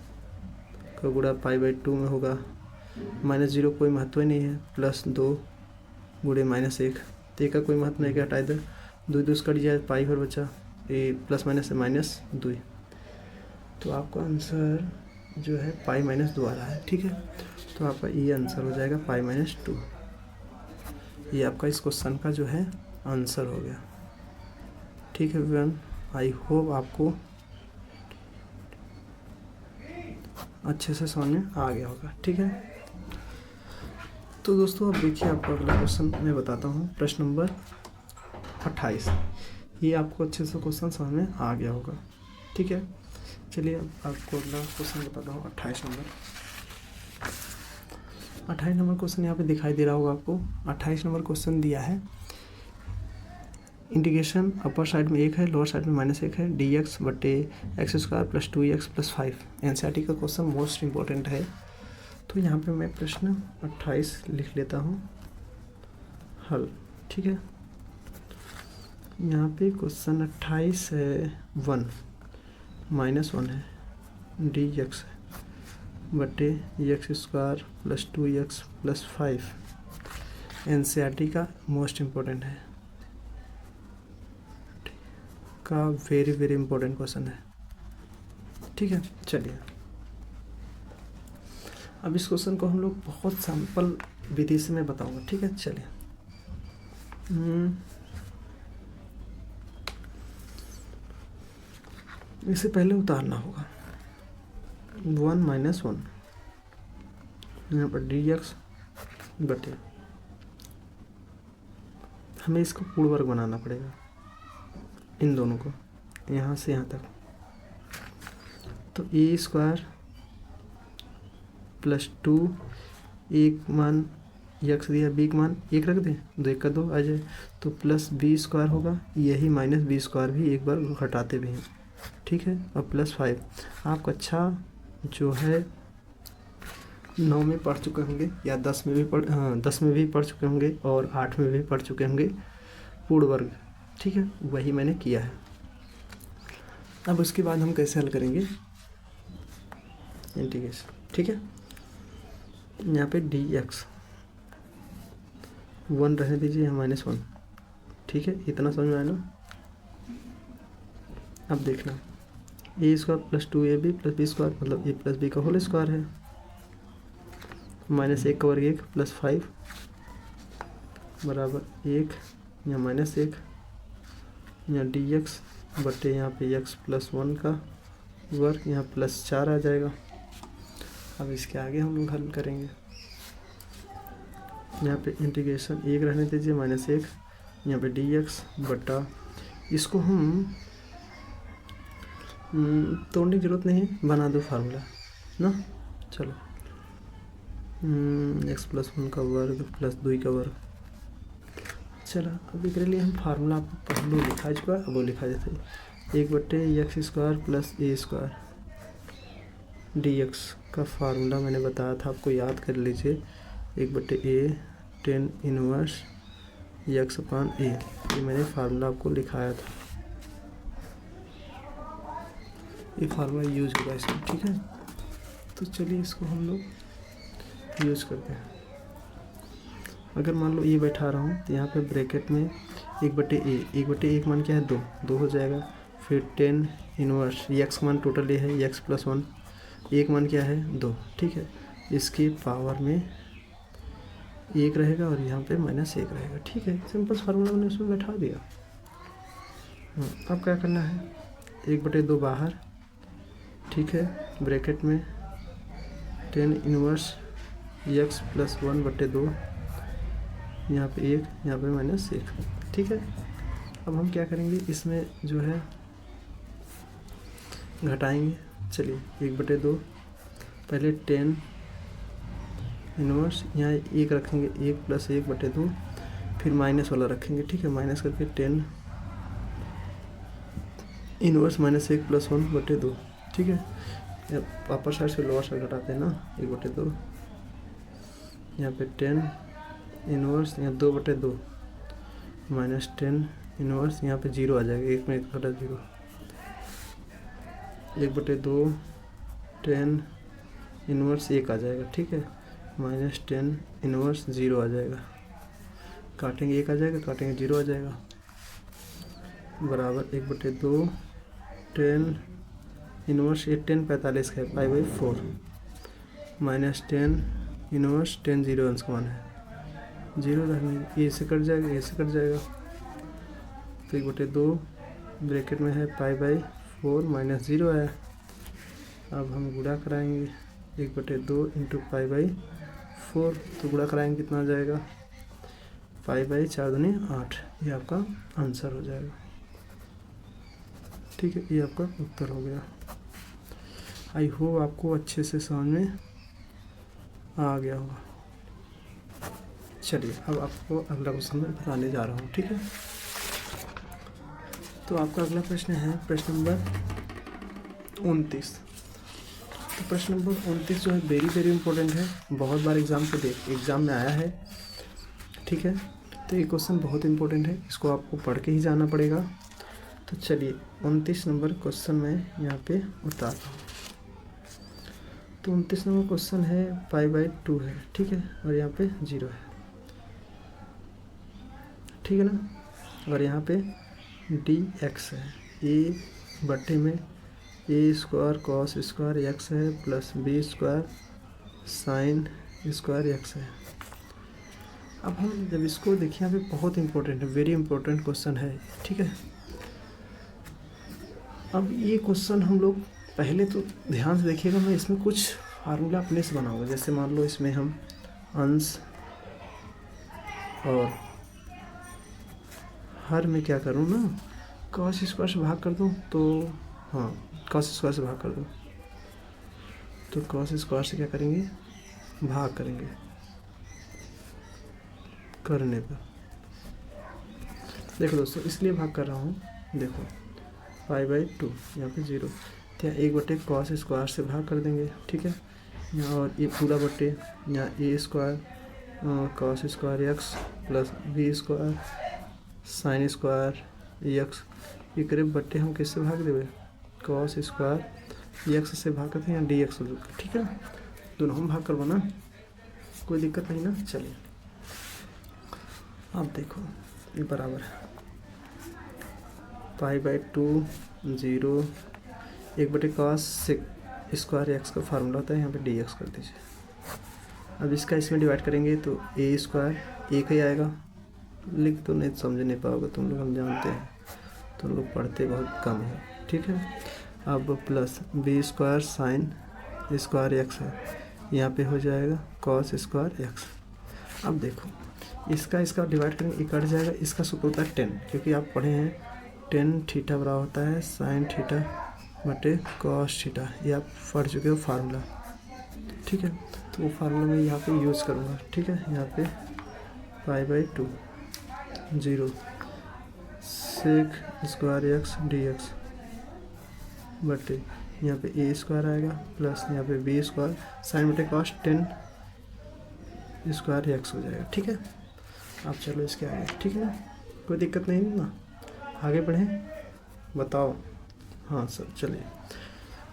का गुणा पाई बाई 2 में होगा, -0 कोई महत्व ही नहीं है, प्लस 2 गुणे -1, तो एक का कोई महत्व नहीं, क्या हटा इधर 2 2 कट जाए, पाई पर बचा, ये प्लस माइनस से -2, तो आपका आंसर जो है पाई -2 आ रहा है, ठीक है। तो आपका ये आंसर हो जाएगा पाई -2, ये आपका इस क्वेश्चन का जो है आंसर हो गया, ठीक है एवरीवन। आई होप आपको अच्छे से समझ में आ गया होगा, ठीक है। तो दोस्तों अब देखिए आपको अगला क्वेश्चन मैं बताता हूँ, प्रश्न नंबर 28। ये आपको अच्छे से क्वेश्चन समझ में आ गया होगा, ठीक है। चलिए अब आपको अगला क्वेश्चन बताता हूँ 28 नंबर क्वेश्चन यहाँ पे दिखाई दे रहा होगा आपको। 28 नंबर क्वेश्चन दिया है, इंटीग्रेशन अपर साइड में 1 है, लोअर साइड में -1 है, dx बटे x² plus 2x plus 5। NCERT का क्वेश्चन मोस्ट इम्पोर्टेंट है। तो यहाँ पे मैं प्रश्न 28 लिख लेता हूँ हल, ठीक है। यहाँ पे क्वेश्चन 28 है 1 -1 है, dx बटे x² plus 2x plus 5। NCERT का मोस्ट इम्पोर्टेंट है, का वेरी इंपॉर्टेंट क्वेश्चन है, ठीक है। चलिए अब इस क्वेश्चन को हम लोग बहुत सिंपल विधि से मैं बताऊंगा, ठीक है। चलिए इसे पहले उतारना होगा, 1 - 1 यहाँ पर dx बटे, हमें इसको पूर्ण वर्ग बनाना पड़ेगा, इन दोनों को यहाँ से यहाँ तक, तो a² प्लस 2 एक मान यक्स दिया, बी का मान 1 रख दें, 2 1 का 2 आ जाए, तो प्लस b² होगा, यही -b² भी एक बार घटाते भी हैं, ठीक है। और प्लस 5 आप कक्षा जो है 9 में पढ़ चुके होंगे या 10 में भी पढ़ चुके होंगे और 8 में भी पढ़ चुके होंगे पूर्ण वर्ग, ठीक है, वही मैंने किया है। अब उसके बाद हम कैसे हल करेंगे इंटीग्रेशन, ठीक है। यहाँ पे dx 1 रहने दीजिए, यहाँ -1, ठीक है, इतना समझ में आया ना। अब देखना ए स्क्वायर प्लस 2ab प्लस बी स्क्वायर मतलब ए प्लस बी का होल स्क्वायर है, -1 का वर्ग 1 प्लस 5 बराबर 1 या -1 या dx बटे यहाँ पे x प्लस 1 का वर्ग, यहाँ प्लस 4 आ जाएगा। अब इसके आगे हम लोग हल करेंगे। यहाँ पे इंटीग्रेशन 1 रहने दीजिए, -1 यहाँ पे dx बटा, इसको हम तोड़ने की जरूरत नहीं, बना दो फार्मूला ना। चलो x प्लस 1 का वर्ग प्लस 2 का वर्ग। चलो अभी के लिए हम फार्मूला आपको पहले लिखा चुका है, अब वो लिखा जाता है 1/x स्क्वायर प्लस ए स्क्वायर dx का फार्मूला मैंने बताया था, आपको याद कर लीजिए 1/a tan inverse x upon a, ये मैंने फार्मूला आपको लिखाया था, ये फार्मूला यूज होगा इसमें, ठीक है। तो चलिए इसको हम लोग यूज करते हैं। अगर मान लो ये बैठा रहा हूँ तो यहाँ पे ब्रैकेट में 1/a मान क्या है 2 हो जाएगा, फिर tan इनवर्स x मान टोटल ये है x प्लस 1, एक मान क्या है 2, ठीक है। इसके पावर में 1 रहेगा और यहाँ पे -1 रहेगा, ठीक है। सिंपल फार्मूला मैंने उसमें बैठा दिया। अब क्या करना है, 1/2 बाहर, ठीक है, ब्रैकेट में tan इनवर्स x प्लस 1/2, यहाँ पे 1 यहाँ पे -1, ठीक है। अब हम क्या करेंगे, इसमें जो है घटाएंगे। चलिए 1/2 पहले tan इनवर्स यहाँ 1 रखेंगे, 1 प्लस 1/2, फिर माइनस वाला रखेंगे, ठीक है, माइनस करके tan इनवर्स -1 प्लस 1/2, ठीक है। अपर साइड से लोअर साइड घटाते हैं ना, 1/2 यहाँ पे tan इनवर्स यहाँ 2/2 माइनस tan इनवर्स यहाँ पे 0 आ जाएगा, 1 में 1 घटा 0, 1/2 tan इनवर्स 1 आ जाएगा, ठीक है, माइनस tan इनवर्स 0 आ जाएगा, काटेंगे 1 आ जाएगा, काटेंगे 0 आ जाएगा, बराबर 1/2 tan इनवर्स, ये tan 45 का है, π/4 माइनस tan इनवर्स tan 0 अंश का मान है 0 रखने, ये से कट जाएगा, ये से कट जाएगा, तो 1/2 ब्रैकेट में है π/4 -0 आया। अब हम गुणा कराएंगे 1/2 इंटू π/4, तो गुणा कराएंगे कितना आ जाएगा, π/4 दूनी 8, ये आपका आंसर हो जाएगा, ठीक है, ये आपका उत्तर हो गया। आई होप आपको अच्छे से समझ में आ गया होगा। चलिए अब आपको अगला क्वेश्चन मैं बताने जा रहा हूँ, ठीक है। तो आपका अगला प्रश्न है प्रश्न नंबर 29। तो प्रश्न नंबर 29 जो है वेरी वेरी इंपॉर्टेंट है, बहुत बार एग्ज़ाम में आया है, ठीक है। तो ये क्वेश्चन बहुत इंपॉर्टेंट है, इसको आपको पढ़ के ही जाना पड़ेगा। तो चलिए 29 नंबर क्वेश्चन मैं यहाँ पे उतारता हूँ। तो 29 नंबर क्वेश्चन है π/2 है, ठीक है, और यहाँ पे 0 है, ठीक है ना। और यहाँ पे dx है, a बटे में a square cos square x है plus b square sine square x है। अब हम जब इसको देखिए, यहाँ पे बहुत इंपॉर्टेंट है, वेरी इंपॉर्टेंट क्वेश्चन है, ठीक है। अब ये क्वेश्चन हम लोग पहले तो ध्यान से देखिएगा, मैं इसमें कुछ फार्मूला अपने से बनाऊंगा। जैसे मान लो इसमें हम अंश और हर में क्या करूँ ना, कॉस स्क्वायर से भाग कर दूँ, तो हाँ कॉस स्क्वायर से भाग कर दूँ, तो कॉस स्क्वायर से क्या करेंगे, भाग करेंगे, करने पर देखो दोस्तों, इसलिए भाग कर रहा हूँ, देखो π/2 यहाँ पे 0, तो यहाँ 1/cos स्क्वायर से भाग कर देंगे, ठीक है। यहाँ और ये पूरा बटे यहाँ a square cos square x plus b square sine square x, ये करीब बटे हम किससे भाग देंगे, कॉस स्क्वायर x से भाग करते हैं, यहाँ dx, ठीक है, दोनों हम भाग करवाना, कोई दिक्कत नहीं ना। चलिए अब देखो ये बराबर है π/2 0 1/cos स्क्वायर एक्स का फार्मूला होता है, यहाँ पे डी एक्स कर दीजिए। अब इसका इसमें डिवाइड करेंगे तो ए स्क्वायर एक ही आएगा, लिख तो नहीं समझ नहीं पाओगे तुम लोग, हम जानते हैं तुम लोग पढ़ते बहुत कम है, ठीक है। अब plus B square sine square x है, यहाँ पे हो जाएगा कॉस स्क्वायर एक्स। अब देखो इसका डिवाइड करेंगे, ये कट जाएगा, इसका सूत्र होता है 10, क्योंकि आप पढ़े हैं 10 थीटा बराबर होता है साइन थीटा बटे कॉस थीटा, ये आप पढ़ चुके हो फार्मूला, ठीक है। तो वो फार्मूला मैं यहाँ पे यूज़ करूँगा, ठीक है। यहाँ पे π/2 0 sec square x d x बटे यहाँ पे ए स्क्वायर आएगा प्लस यहाँ पे बी स्क्वायर साइन बटे कॉस 10 स्क्वायर एक्स हो जाएगा, ठीक है। आप चलो इसके आगे, ठीक है ना, कोई दिक्कत नहीं ना, आगे बढ़ें, बताओ। हाँ सर चलिए,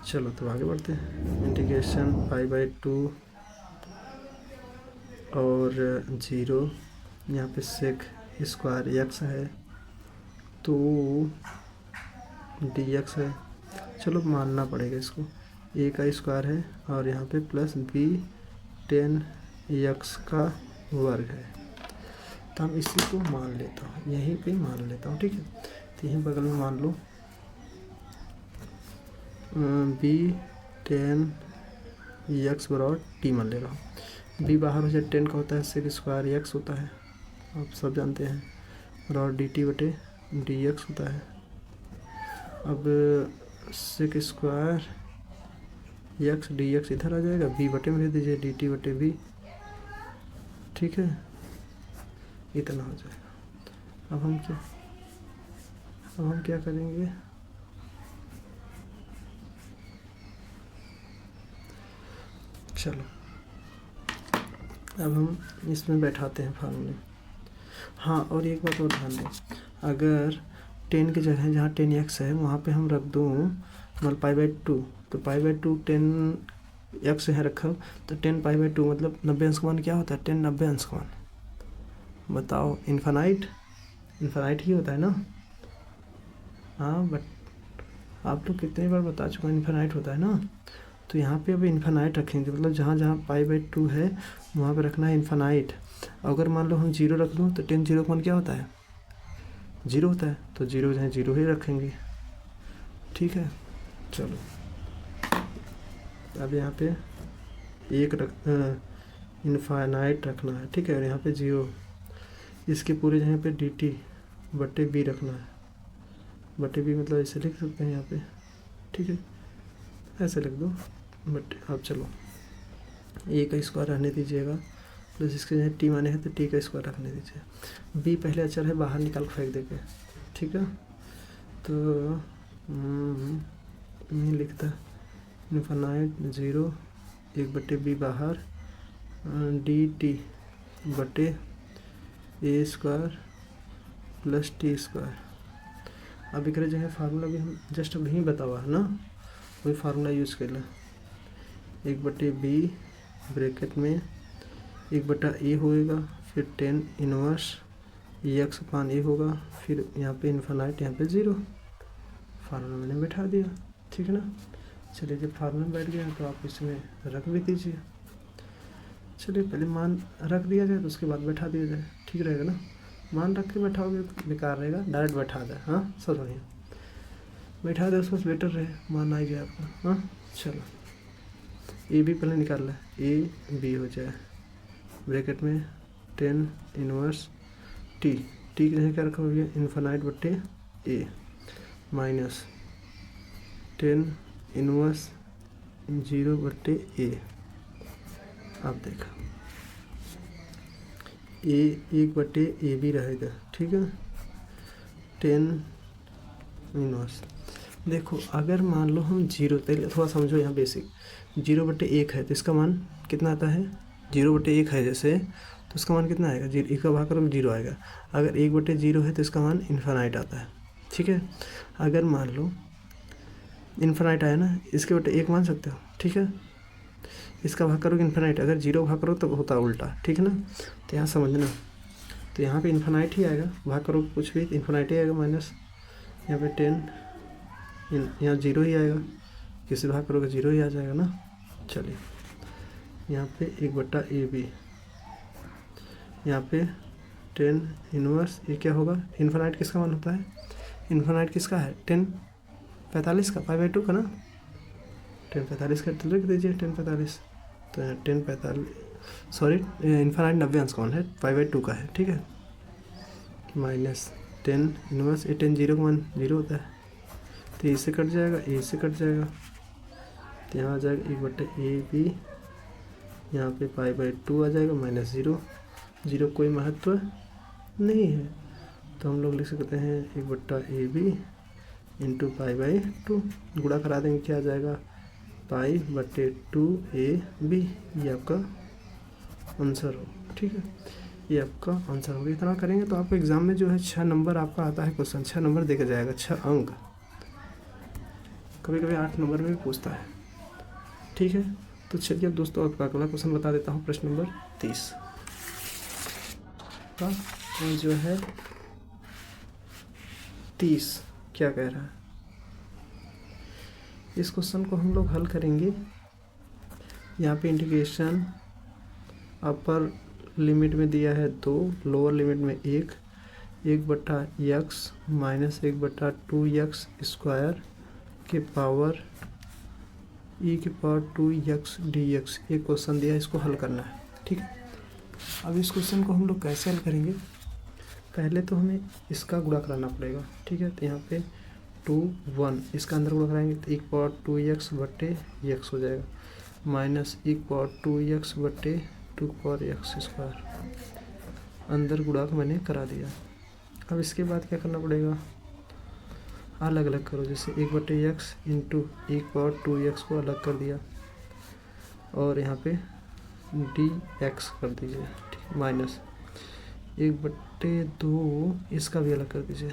चलो तो आगे बढ़ते हैं। इंटीग्रेशन π/2 और 0 यहाँ पे सेक स्क्वायर एक्स है तो डी एक्स है, चलो मानना पड़ेगा इसको, ए का स्क्वायर है और यहाँ पे प्लस बी 10 एक्स का वर्ग है, तो हम इसी को मान लेता हूँ, यहीं पे मान लेता हूँ, ठीक है। तो यहीं बगल में मान लो बी 10 एक्स बराबर टी मान ले रहा हूँ, बी बाहर हो जाए 10 का होता है सेक स्क्वायर एक्स होता है, आप सब जानते हैं, बराबर डी टी बटे डी एक्स होता है। अब sec square x d x इधर आ जाएगा, बी बटे में भेज दीजिए डी टी बटे बी, ठीक है, इतना हो जाएगा। अब हम क्या करेंगे, चलो अब हम इसमें बैठाते हैं फार्मूले। हाँ और एक बात और ध्यान दें, अगर 10 की जगह जहाँ 10x है वहाँ पे हम रख दूँ मतलब π/2, तो π/2 10x है रखा, तो 10π/2 मतलब 90 अंश का मान क्या होता है, 10 90 अंश का मान, बताओ इन्फानाइट ही होता है ना। हाँ बट आप लोग कितनी बार बता चुका इन्फानाइट होता है ना, तो यहाँ पे अब इन्फानाइट रखेंगे, मतलब जहाँ जहाँ π/2 है वहाँ पे रखना है इन्फानाइट। अगर मान लो हम 0 रख दूँ तो 10 0 का मान क्या होता है, 0 होता है, तो 0 जहाँ 0 ही रखेंगे, ठीक है। चलो अब यहाँ पे एक इन्फानाइट रखना है, ठीक है, और यहाँ पे 0, इसके पूरे जहाँ पे डी टी बटे बी रखना है, बटे बी मतलब ऐसे लिख सकते हैं यहाँ पे, ठीक है, ऐसे लिख दो बट। अब चलो ए का स्क्वायर रहने दीजिएगा प्लस इसके जहाँ टी माने हैं तो टी का स्क्वायर रखने दीजिए, बी पहले अचर है बाहर निकाल फेंक देके, ठीक है। तो नहीं लिखता इन्फानाइट 0 1/b बाहर डी टी बटे ए स्क्वायर प्लस टी स्क्वायर। अब एक जगह फार्मूला भी हम जस्ट अभी बता हुआ है ना, वही फार्मूला यूज़ कर लें, 1/b ब्रैकेट में 1/a होएगा, फिर 10 इनवर्स एक्स अपान ए होगा, फिर यहाँ पे इन्फानाइट, यहाँ पे 0, फार्मूला मैंने बैठा दिया, ठीक है ना। चलिए जब फार्मूला बैठ गया तो आप इसमें रख भी दीजिए, चलिए पहले मान रख दिया जाए तो उसके बाद बैठा दिया जाए, ठीक रहेगा ना। मान रख के बैठाओगे बेकार रहेगा, डायरेक्ट बैठा दे, हाँ सब बढ़िया बैठा दे, उसमें बेटर रहे, मान आ गया आपका। हाँ चलो ए बी पहले निकाल लें, ए बी हो जाए ब्रैकेट में 10 इनवर्स टी की जगह क्या रखा हुआ है इन्फानाइट बटे ए माइनस 10 इनवर्स 0/a। आप देखा ए 1/a रहेगा, ठीक है, 10 इनवर्स। देखो अगर मान लो हम 0, पहले थोड़ा समझो यहाँ बेसिक, 0/1 है तो इसका मान कितना आता है, 0/1 है जैसे तो उसका मान कितना आएगा, 1 का भाग करो 0 आएगा। अगर 1/0 है तो इसका मान इन्फानाइट आता है, ठीक है। अगर मान लो इन्फानाइट आया ना, इसके बटे 1 मान सकते हो, ठीक है, इसका भाग करोगे इन्फानाइट, अगर 0 भाग करो तो होता उल्टा, ठीक है ना। तो यहाँ समझना, तो यहाँ पे इन्फानाइट ही आएगा, भाग करो कुछ भी इन्फानाइट ही आएगा, माइनस यहाँ पे 10 यहाँ 0 ही आएगा, किसी भाग करोगे 0 ही आ जाएगा ना। चलिए यहाँ पे 1/AB, यहाँ पे 10 इनवर्स, ये क्या होगा, इन्फिनाइट किसका मान होता है, इन्फिनाइट किसका है 10 45 का, 5/2 का ना, 10 45 का लिख दीजिए 10 45, तो 10 45 सॉरी इन्फिनाइट 90 अंश कौन है 5/2 का है, ठीक है। माइनस 10 इनवर्स, ये 10 0 का मान 0 होता है, तो ए से कट जाएगा, ए से कट जाएगा, तो यहाँ आ जाएगा 1/AB, यहाँ पे 5/2 आ जाएगा, -0, 0 कोई महत्व नहीं है, तो हम लोग लिख सकते हैं 1/AB इंटू 5/2, गुणा करा देंगे क्या आ जाएगा 5/2AB, ये आपका आंसर हो, ठीक है, ये आपका आंसर होगा। इतना करेंगे तो आपको एग्ज़ाम में जो है 6 नंबर आपका आता है क्वेश्चन, 6 नंबर देकर जाएगा, 6 अंक, कभी कभी 8 नंबर में भी पूछता है, ठीक है। तो चलिए अब दोस्तों आपका अगला क्वेश्चन बता देता हूँ, प्रश्न नंबर 30 का जो है 30 क्या कह रहा है। इस क्वेश्चन को हम लोग हल करेंगे, यहाँ पे इंटीग्रेशन अपर लिमिट में दिया है 2, लोअर लिमिट में 1/x माइनस 1/2x स्क्वायर के पावर e⁴2x dx, ये क्वेश्चन दिया है, इसको हल करना है, ठीक है। अब इस क्वेश्चन को हम लोग कैसे हल करेंगे, पहले तो हमें इसका गुणा कराना पड़ेगा, ठीक है। तो यहाँ पे 2 1 इसका अंदर गुणा कराएंगे तो e⁴2x बटे x हो जाएगा, माइनस e⁴2x बटे 2x स्क्वायर, अंदर गुणा को मैंने करा दिया। अब इसके बाद क्या करना पड़ेगा, अलग अलग करो, जैसे 1/x इंटू e⁴2x को अलग कर दिया, और यहाँ पे dx कर दीजिए, ठीक, माइनस 1/2 इसका भी अलग कर दीजिए,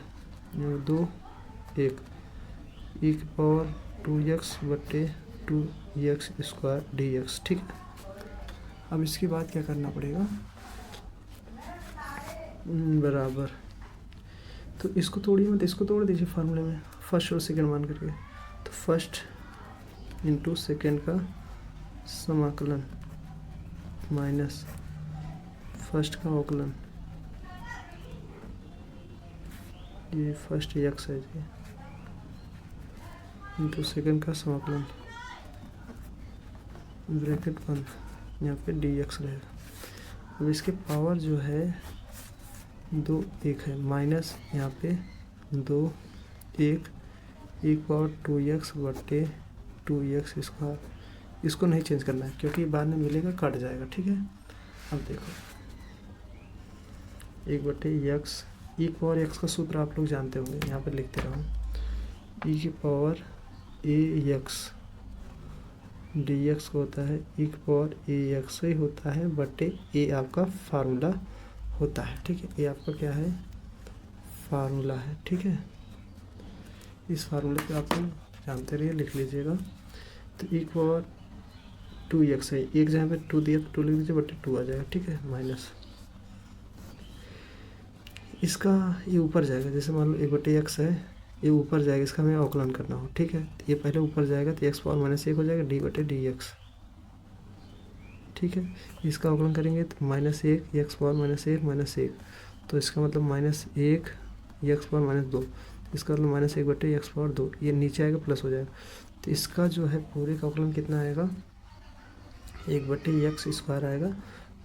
2 1 e⁴2x बटे 2x स्क्वायर dx, ठीक है। अब इसके बाद क्या करना पड़ेगा, बराबर, तो इसको तोड़िए मत, इसको तोड़ दीजिए फार्मूले में, फर्स्ट और सेकंड मान करके, तो फर्स्ट इंटू सेकंड का समाकलन माइनस फर्स्ट का अवकलन, ये फर्स्ट x है जी, इंटू सेकंड का समाकलन, ब्रैकेट बंद, यहाँ पे dx रहेगा। अब इसके पावर जो है 2 1 है, माइनस यहाँ पे 2 1 e⁴2x बटे 2x स्क्वायर, इसको नहीं चेंज करना है क्योंकि बाद में मिलेगा कट जाएगा, ठीक है। अब देखो 1/x, e⁴x का सूत्र आप लोग जानते होंगे, यहाँ पे लिखते रहो, e⁴ax dx को होता है e⁴ax ही होता है बटे ए आपका फार्मूला होता है, ठीक है, ये आपका क्या है फार्मूला है, ठीक है। इस फार्मूले को आप लोग जानते रहिए, लिख लीजिएगा। तो e⁴2x है, एक जगह पे 2 दिया तो 2 लिख दीजिए बटे 2 आ जाएगा, ठीक है, माइनस इसका ये ऊपर जाएगा, जैसे मान लो 1/x है, ये ऊपर जाएगा, इसका हमें अवकलन करना हो, ठीक है। तो ये पहले ऊपर जाएगा तो x⁻−1 हो जाएगा d/dx, ठीक है। इसका अवकलन करेंगे तो -1 x⁻−1 -1, तो इसका मतलब -1 x⁻−2, इसका मतलब -1/x⁴2, ये नीचे आएगा प्लस हो जाएगा, तो इसका जो है पूरे का अवकलन कितना आएगा 1/x स्क्वायर आएगा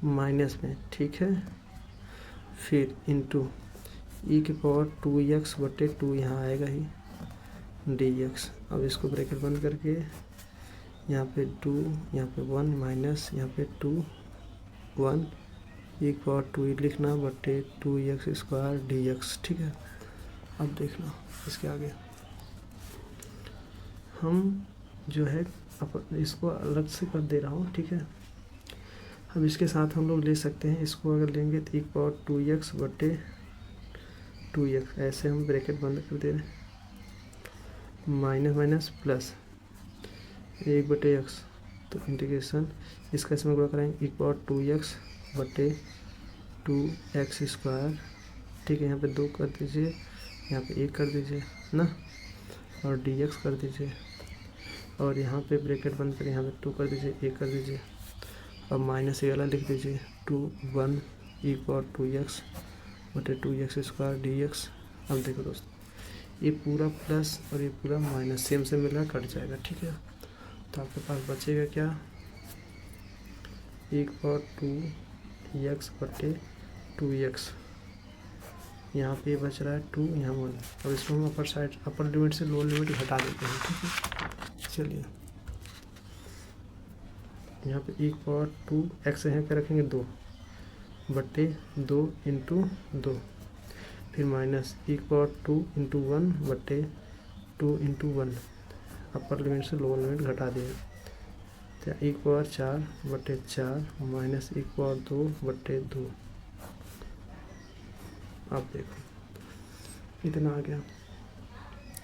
माइनस में, ठीक है। फिर इंटू e⁴2x बटे 2 यहाँ आएगा ही dx। अब इसको ब्रैकेट बंद करके यहाँ पे 2 यहाँ पे 1 माइनस यहाँ पे 2 1 e⁴2 लिखना बटे 2x स्क्वायर dx, ठीक है। अब देखना इसके आगे हम जो है इसको अलग से कर दे रहा हूँ, ठीक है। अब इसके साथ हम लोग ले सकते हैं, इसको अगर लेंगे तो e⁴2x बटे 2x, ऐसे हम ब्रैकेट बंद कर दे रहे हैं, माइनस माइनस प्लस 1/x, तो इंटीग्रेशन इसका इसमें गुणा कराएंगे e⁴2x बटे 2x स्क्वायर, ठीक है। यहाँ पे 2 कर दीजिए, यहाँ पे 1 कर दीजिए ना, और डी एक्स कर दीजिए, और यहाँ पे ब्रैकेट बंद कर यहाँ पे 2 कर दीजिए, ए कर दीजिए। अब माइनस ए वाला लिख दीजिए 2 1 इक्वल 2x बटे 2x स्क्वायर डी एक्स। अब देखो दोस्तों, ये पूरा प्लस और ये पूरा माइनस सेम से मिल रहा है, कट जाएगा। ठीक है, तो आपके पास बचेगा क्या, इक्वल 2x बटे 2x। यहाँ पे बच रहा है 2, यहाँ 1। और इसको हम अपर लिमिट से लोअर लिमिट घटा देते हैं। ठीक है, चलिए यहाँ पे इक्वल 2x यहाँ पे रखेंगे 2 बटे 2 इंटू 2, फिर माइनस इक्वल 2 इंटू 1 बटे 2 इंटू 1। अपर लिमिट से लोअर लिमिट घटा दिए, तो इक्वल 4 बटे 4 माइनस इक्वल 2 बटे 2। अब देखो इतना आ गया।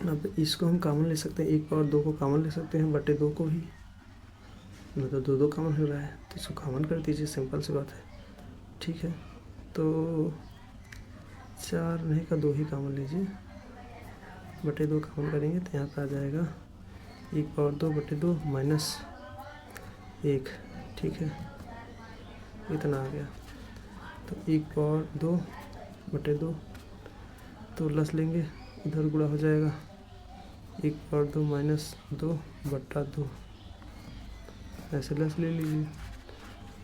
अब इसको हम कॉमन ले सकते हैं, 1 और 2 को कॉमन ले सकते हैं, बटे 2 को भी, मतलब 2 कॉमन हो रहा है तो इसको कॉमन कर दीजिए, सिंपल सी बात है। ठीक है, तो 4 नहीं का 2 ही कॉमन लीजिए, बटे 2 कॉमन करेंगे तो यहाँ पे आ जाएगा 1 और 2 बटे 2 माइनस 1। ठीक है, इतना आ गया। तो 1 और 2 बटे 2, तो लस लेंगे, इधर गुणा हो जाएगा 1 और 2 माइनस 2 बटा 2, ऐसे लस ले लीजिए।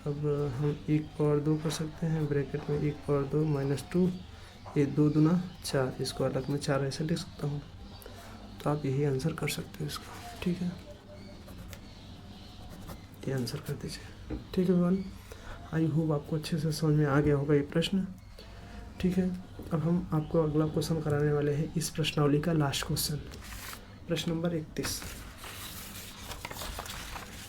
अब हम 1 और 2 कर सकते हैं, ब्रैकेट में 1 और 2 माइनस 2, ये 2 दूना 4, इसको अलग में 4 ऐसे लिख सकता हूँ। तो आप यही आंसर कर सकते हो इसका। ठीक है, ये आंसर कर दीजिए। ठीक है एवरीवन, आई होप आपको अच्छे से समझ में आ गया होगा ये प्रश्न। ठीक है, अब हम आपको अगला क्वेश्चन कराने वाले हैं, इस प्रश्नावली का लास्ट क्वेश्चन, प्रश्न नंबर 31।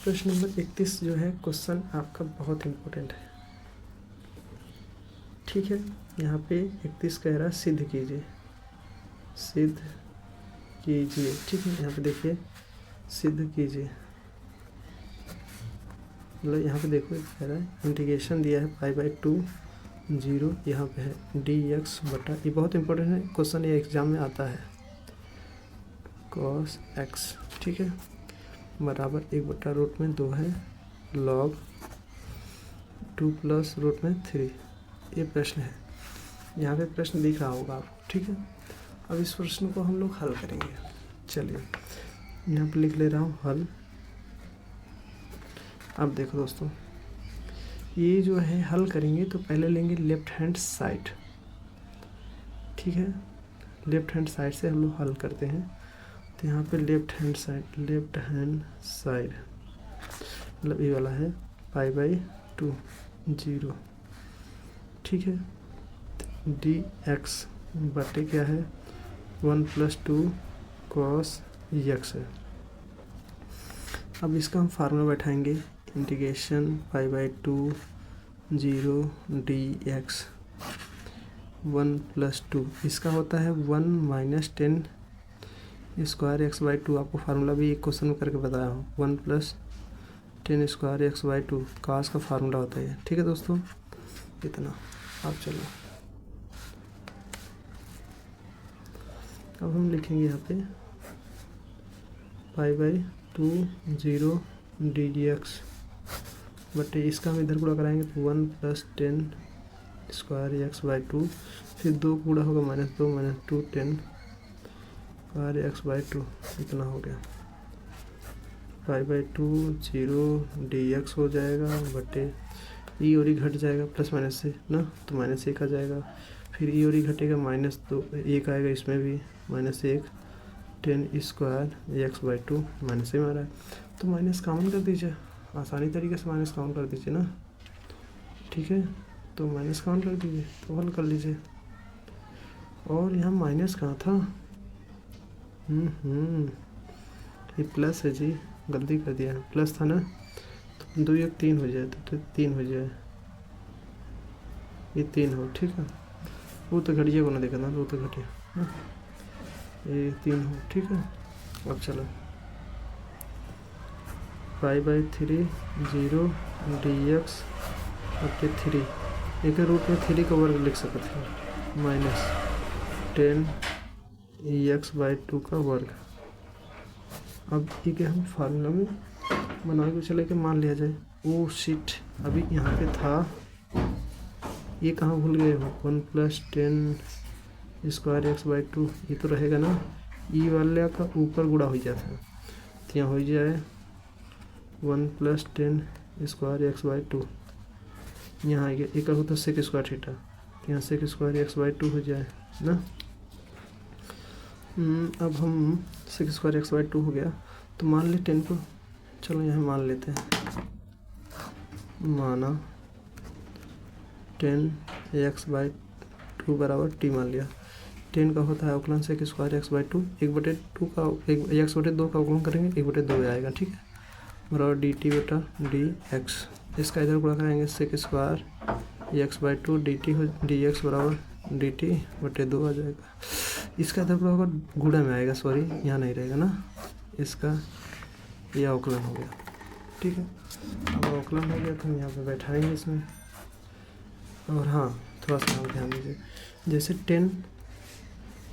प्रश्न नंबर 31 जो है क्वेश्चन आपका बहुत इम्पोर्टेंट है। ठीक है, यहाँ पे 31 कह रहा है सिद्ध कीजिए, सिद्ध कीजिए। ठीक है, यहाँ पे देखिए सिद्ध कीजिए, मतलब यहाँ पे देखो कह रहा है इंटीग्रेशन दिया है π/2 0, यहाँ पे है dx बटा, ये बहुत इंपॉर्टेंट है क्वेश्चन, ये एग्जाम में आता है, cos x। ठीक है, बराबर 1/√2 है log 2 प्लस √3। ये प्रश्न है, यहाँ पे प्रश्न दिख रहा होगा आपको। ठीक है, अब इस प्रश्न को हम लोग हल करेंगे। चलिए यहाँ पे लिख ले रहा हूँ हल। अब देखो दोस्तों, ये जो है हल करेंगे तो पहले लेंगे लेफ्ट हैंड साइड। ठीक है, लेफ्ट हैंड साइड से हम लोग हल करते हैं। तो यहाँ पे लेफ्ट हैंड साइड मतलब ये वाला है π/2 0। ठीक है, dx बटे क्या है 1 + 2 cos x है। अब इसका हम फार्मूला बैठाएंगे, इंटीग्रेशन π/2 0 dx 1 + 2, इसका होता है 1 - 10 स्क्वायर x/2। आपको फार्मूला भी एक क्वेश्चन में करके बताया हूँ, 1 + 10 स्क्वायर x/2 कास का फार्मूला होता है। ठीक है दोस्तों, इतना। अब चलो अब हम लिखेंगे यहाँ पे π/2 0 dx बटे, इसका हम इधर गुणा कराएंगे तो 1 + 10 स्क्वायर x/2, फिर 2 गुणा होगा -2 - 2 10 स्क्वायर x/2, इतना हो गया। π/2 0 dx हो जाएगा बटे ई और ई घट जाएगा प्लस माइनस से ना, तो -1 आ जाएगा, फिर ई और ई घटेगा -2 1 आएगा, इसमें भी -1 10 स्क्वायर x/2 माइनस में आ रहा है, तो माइनस कॉमन कर दीजिए, आसानी तरीके से माइनस कॉमन कर दीजिए ना। ठीक है, तो माइनस कॉमन कर दीजिए, तो हल कर लीजिए। और यहाँ माइनस कहाँ था, ये प्लस है जी, गलती कर दिया, प्लस था ना, तो 2 1 3 हो जाए, तो 3 हो जाए, ये 3 हो। ठीक है, वो तो घटिया को ना देखा था, वो तो घटिया, ये 3 हो। ठीक है, अब चलो π/3 0 dx बटे 3, एक रूट में 3 का वर्ग लिख सकते हैं, -10 x/2 का वर्ग अब ये क्या हम फार्मूला में बना के चले के मान लिया जाए। ओ शिट, अभी यहाँ पे था, ये कहाँ भूल गए हो, 1+10 स्क्वायर x/2, ये तो रहेगा ना, ई वाले का ऊपर गुणा हो जाता है, तो यहाँ हो जाए 1+10 स्क्वायर x/2, यहाँ आ गया, एक होता है सेक स्क्वायर थीटा, तो यहाँ सेक स्क्वायर x/2 हो जाए ना। अब हम सेक स्क्वायर x/2 हो गया, तो मान ले 10 को, चलो यहाँ मान लेते हैं, माना 10x/2 बराबर t मान लिया। 10 का होता है अवकलन सेक स्क्वायर x/2, 1/2 का x/2 का अवकलन करेंगे 1/2 आएगा, ठीक है, बराबर dt/dx। इसका इधर गुणा करेंगे सेक स्क्वायर x/2 dx बराबर dt/2 आ जाएगा। इसका इधर गुणा होगा, गुणा में आएगा, सॉरी यहाँ नहीं रहेगा ना, इसका ये अवकलन हो गया, ठीक है। अब अवकलन हो गया तो हम यहाँ पे बैठाएंगे इसमें, और हाँ थोड़ा सा हम ध्यान दीजिए, जैसे 10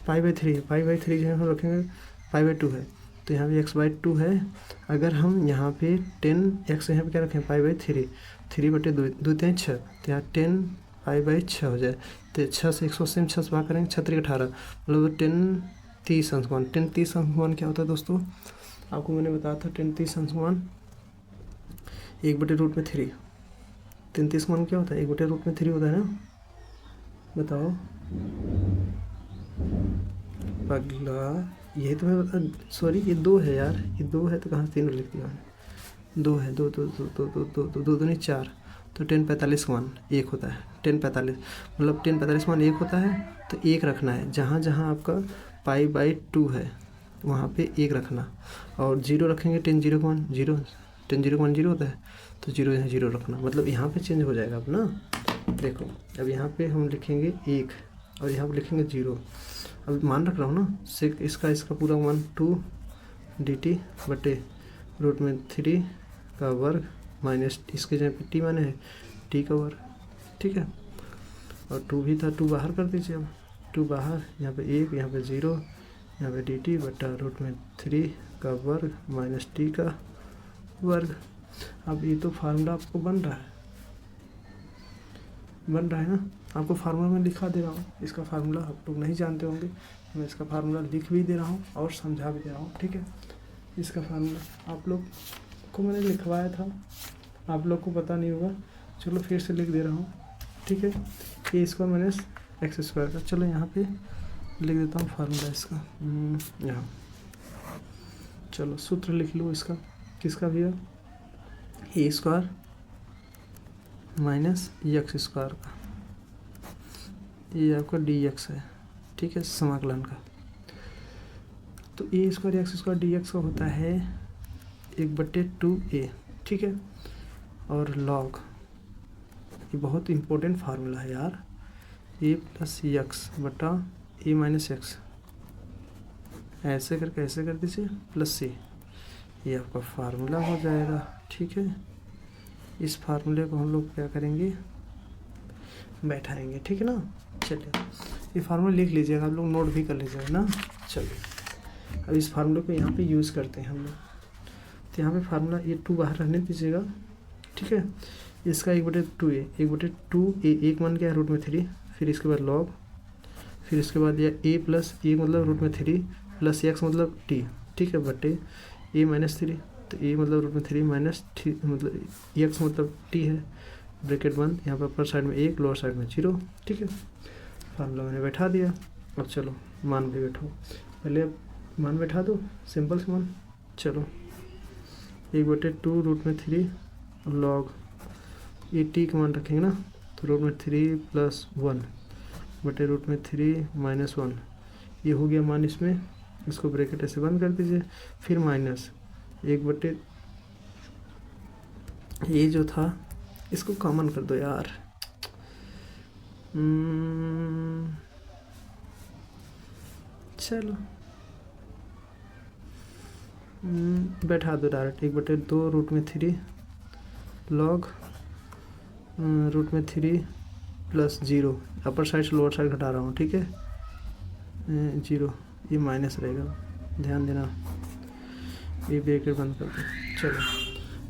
π/3 जो है हम रखेंगे π/2 है, तो यहाँ पे x/2 है। अगर हम यहाँ पे 10x यहाँ पे क्या रखें π/3, 3/2 2 6, तो यहाँ 10 π/6 हो जाए, तो 6 से 180 में 6 से भाग करेंगे, 6 18, मतलब 10 30 अंशमान। 10 30 अंशमान क्या होता है दोस्तों, आपको मैंने बताया था 10 30 अंशमान 1/√3। 10 30 मान क्या होता है, 1/√3 होता है ना, बताओ अगला, यही तो मैं बता, सॉरी ये 2 है यार, ये 2 है तो कहाँ 3 लिख दिया, 2 है, 2 2 2 2 2 2 2 2 नहीं 4, तो 10 45 मान 1 होता है, 10 45 मतलब 10 45 मान 1 होता है, तो 1 रखना है, जहाँ जहाँ आपका π/2 है वहाँ पे 1 रखना, और 0 रखेंगे 10 0 मान 0, 10 0 मान 0 होता है, तो 0 यहाँ 0 रखना, मतलब यहाँ पे चेंज हो जाएगा अपना। देखो अब यहाँ पे हम लिखेंगे 1 और यहाँ पे लिखेंगे 0, अब मान रख रहा हूँ ना, सेक इसका पूरा मान 2 dt/√3 का वर्ग माइनस इसके जगह पे टी माने है टी का वर्ग, ठीक है, और 2 भी था, 2 बाहर कर दीजिए, अब 2 बाहर, यहाँ पे 1, यहाँ पे 0, यहाँ पे dt/√3 का वर्ग माइनस टी का वर्ग। अब ये तो फार्मूला आपको बन रहा है ना, आपको फार्मूला में लिखा दे रहा हूँ, इसका फार्मूला आप लोग नहीं जानते होंगे, मैं इसका फार्मूला लिख भी दे रहा हूँ और समझा भी दे रहा हूँ, ठीक है। इसका फार्मूला आप लोग को मैंने लिखवाया था, आप लोग को पता नहीं होगा, चलो फिर से लिख दे रहा हूँ, ठीक है। a² माइनस x² का, चलो यहाँ पे लिख देता हूँ फार्मूला इसका, यहाँ चलो सूत्र लिख लो इसका, किसका भैया, a² माइनस x² का, ये आपका dx है, ठीक है, समाकलन का। तो a² x² dx का होता है 1/2a, ठीक है, और log, ये बहुत इंपॉर्टेंट फार्मूला है यार, a + x बटा a - x, ऐसे करके ऐसे कर दीजिए प्लस c, ये आपका फार्मूला हो जाएगा, ठीक है। इस फार्मूले को हम लोग क्या करेंगे, बैठाएंगे, ठीक है ना। चलिए ये फार्मूला लिख लीजिएगा, आप लोग नोट भी कर लीजिएगा ना। चलिए अब इस फार्मूले को यहाँ पे यूज़ करते हैं हम लोग, तो यहाँ पे फार्मूला ये 2 बाहर रहने दीजिएगा, ठीक है। इसका 1/2a, 1/2a, 1 मान क्या है √3, फिर इसके बाद log, फिर इसके बाद यह a + 1 मतलब √3 प्लस x मतलब t, ठीक है, बटे a - 3, तो a मतलब √3 माइनस t मतलब x मतलब t है, ब्रैकेट बंद, यहाँ पर अपर साइड में 1 लोअर साइड में 0, ठीक है। फार्मूला मैंने बैठा दिया, अब चलो मान भी बैठो, पहले मान बैठा दो, सिंपल से मान, चलो 1/2 √3 log, ये t का मान रखेंगे ना, तो √3 + 1 बटे √3 - 1, ये हो गया मान इसमें, इसको ब्रैकेट ऐसे बंद कर दीजिए, फिर माइनस 1/, ये जो था इसको कॉमन कर दो यार, चलो बैठा दो डायरेक्ट, 1/2 √3 log √3 + 0, अपर साइड से लोअर साइड घटा रहा हूँ, ठीक है, 0, ये माइनस रहेगा, ध्यान देना, ये ब्रैकेट बंद कर दो। चलो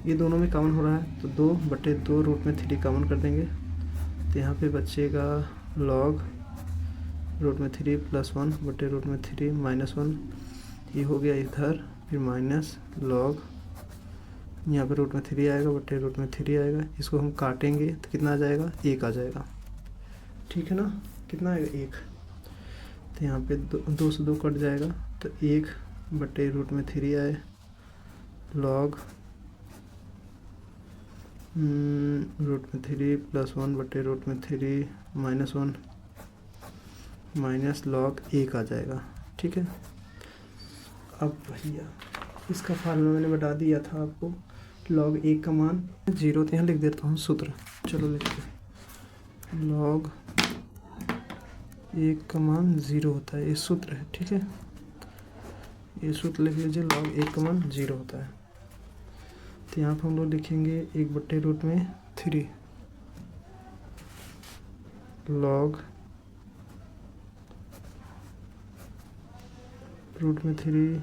ये दोनों में कॉमन हो रहा है तो 2/2 रूट में 3 कॉमन कर देंगे, तो यहाँ पे बचेगा लॉग रूट में 3 प्लस 1/√3 -1, ये हो गया इधर, फिर माइनस लॉग यहाँ पे रूट में 3 आएगा /√3 आएगा, इसको हम काटेंगे तो कितना आ जाएगा, 1 आ जाएगा। ठीक है ना, कितना आएगा 1, तो यहाँ पे 2 से 2 कट जाएगा तो 1/√3 आए लॉग √3 प्लस 1/√3 -1 माइनस लॉग 1 आ जाएगा। ठीक है, अब भैया इसका फार्मूला मैंने बता दिया था आपको, लॉग 1 का मान 0, तो यहाँ लिख देता हूँ सूत्र। चलो लिखते हैं, लॉग 1 का मान 0 होता है, ये सूत्र है। ठीक है, ये सूत्र लिख लीजिए, लॉग 1 का मान 0 होता है। तो यहाँ पर हम लोग लिखेंगे 1/√3 लॉग √3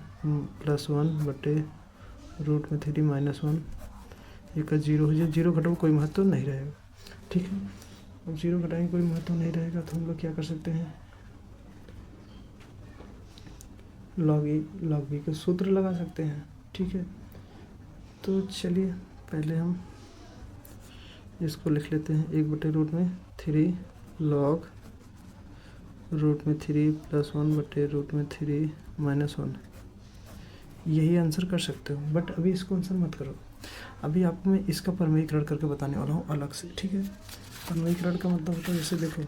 प्लस 1/√3 -1, एक का 0 हो जाए, 0 घटाओ कोई महत्व नहीं रहेगा। ठीक है, अब 0 घटाएंगे कोई महत्व नहीं रहेगा तो हम लोग क्या कर सकते हैं, लॉग बी का सूत्र लगा सकते हैं। ठीक है, तो चलिए पहले हम इसको लिख लेते हैं, 1/√3 लॉग √3 प्लस 1/√3 -1, यही आंसर कर सकते हो। बट अभी इसको आंसर मत करो, अभी आपको मैं इसका परमीकरण करके बताने वाला हूँ अलग से। ठीक है, परमीकरण का मतलब होता है, जैसे देखो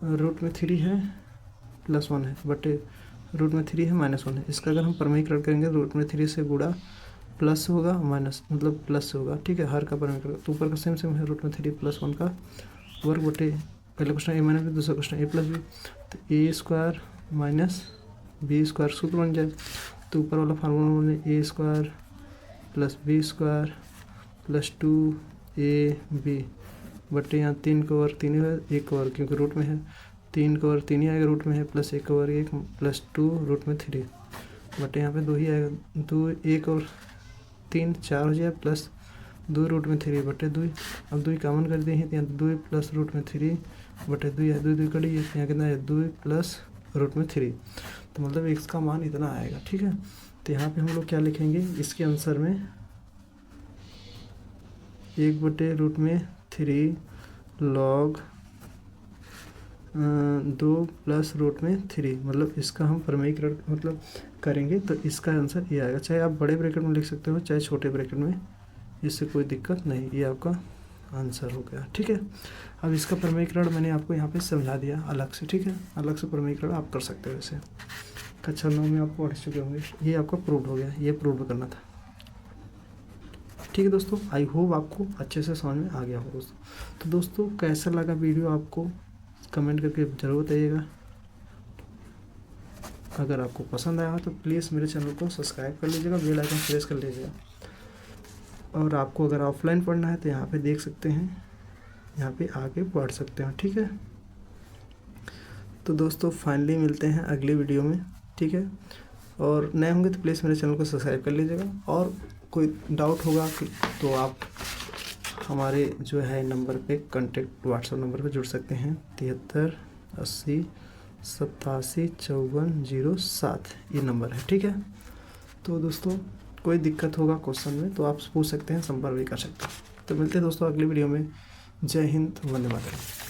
√3 है प्लस 1 है √3 है -1 है, इसका अगर हम परमीकरण करेंगे √3 से गुणा प्लस होगा माइनस, मतलब प्लस से होगा। ठीक है, हर का परमीकरण, तो ऊपर का सेम है √3 प्लस 1 का वर्ग बटे, पहले क्वेश्चन a माइनस बी, दूसरा क्वेश्चन a प्लस बी, तो a² माइनस b² सूत्र बन जाए। तो ऊपर वाला फार्मूला में a² plus b² plus 2ab बटे यहाँ 3 का वर्ग 3 है, 1 का वर्ग क्योंकि रूट में है, 3 का वर्ग 3 ही आएगा रूट में है, प्लस 1 का वर्ग 1 प्लस 2√3 बटे यहाँ पे 2 ही आएगा, 2 1 और 3 4 हो जाए, प्लस 2√3 बटे 2। अब 2 कॉमन कर दिए हैं तो यहाँ 2 प्लस √3 बटे 2 है, 2 कड़ी है, यहाँ कितना है 2 प्लस √3, तो मतलब x का मान इतना आएगा। ठीक है, तो यहाँ पे हम लोग क्या लिखेंगे, इसके आंसर में 1/√3 लॉग 2 प्लस √3, मतलब इसका हम परमीकरण मतलब करेंगे तो इसका आंसर ये आएगा। चाहे आप बड़े ब्रैकेट में लिख सकते हो चाहे छोटे ब्रैकेट में, इससे कोई दिक्कत नहीं, ये आपका आंसर हो गया। ठीक है, अब इसका परमीकरण मैंने आपको यहाँ पे समझा दिया अलग से। ठीक है, अलग से परमीकरण आप कर सकते हो, इसे कक्षा 9 में आप पढ़ चुके होंगे। ये आपका प्रूव हो गया, ये प्रूव करना था। ठीक है दोस्तों, आई होप आपको अच्छे से समझ में आ गया हो दोस्तों। तो दोस्तों कैसा लगा वीडियो आपको कमेंट करके ज़रूर बताइएगा। अगर आपको पसंद आया तो प्लीज़ मेरे चैनल को सब्सक्राइब कर लीजिएगा, बेल आइकन प्रेस कर लीजिएगा। और आपको अगर ऑफलाइन पढ़ना है तो यहाँ पे देख सकते हैं, यहाँ पे आके पढ़ सकते हैं। ठीक है, तो दोस्तों फाइनली मिलते हैं अगले वीडियो में। ठीक है, और नए होंगे तो प्लीज़ मेरे चैनल को सब्सक्राइब कर लीजिएगा, और कोई डाउट होगा तो आप हमारे जो है नंबर पे कॉन्टेक्ट व्हाट्सएप नंबर पे जुड़ सकते हैं, 73 80 87 54 07 ये नंबर है। ठीक है, तो दोस्तों कोई दिक्कत होगा क्वेश्चन में तो आप पूछ सकते हैं, संपर्क भी कर सकते हैं। तो मिलते हैं दोस्तों अगली वीडियो में। जय हिंद, वंदे मातरम।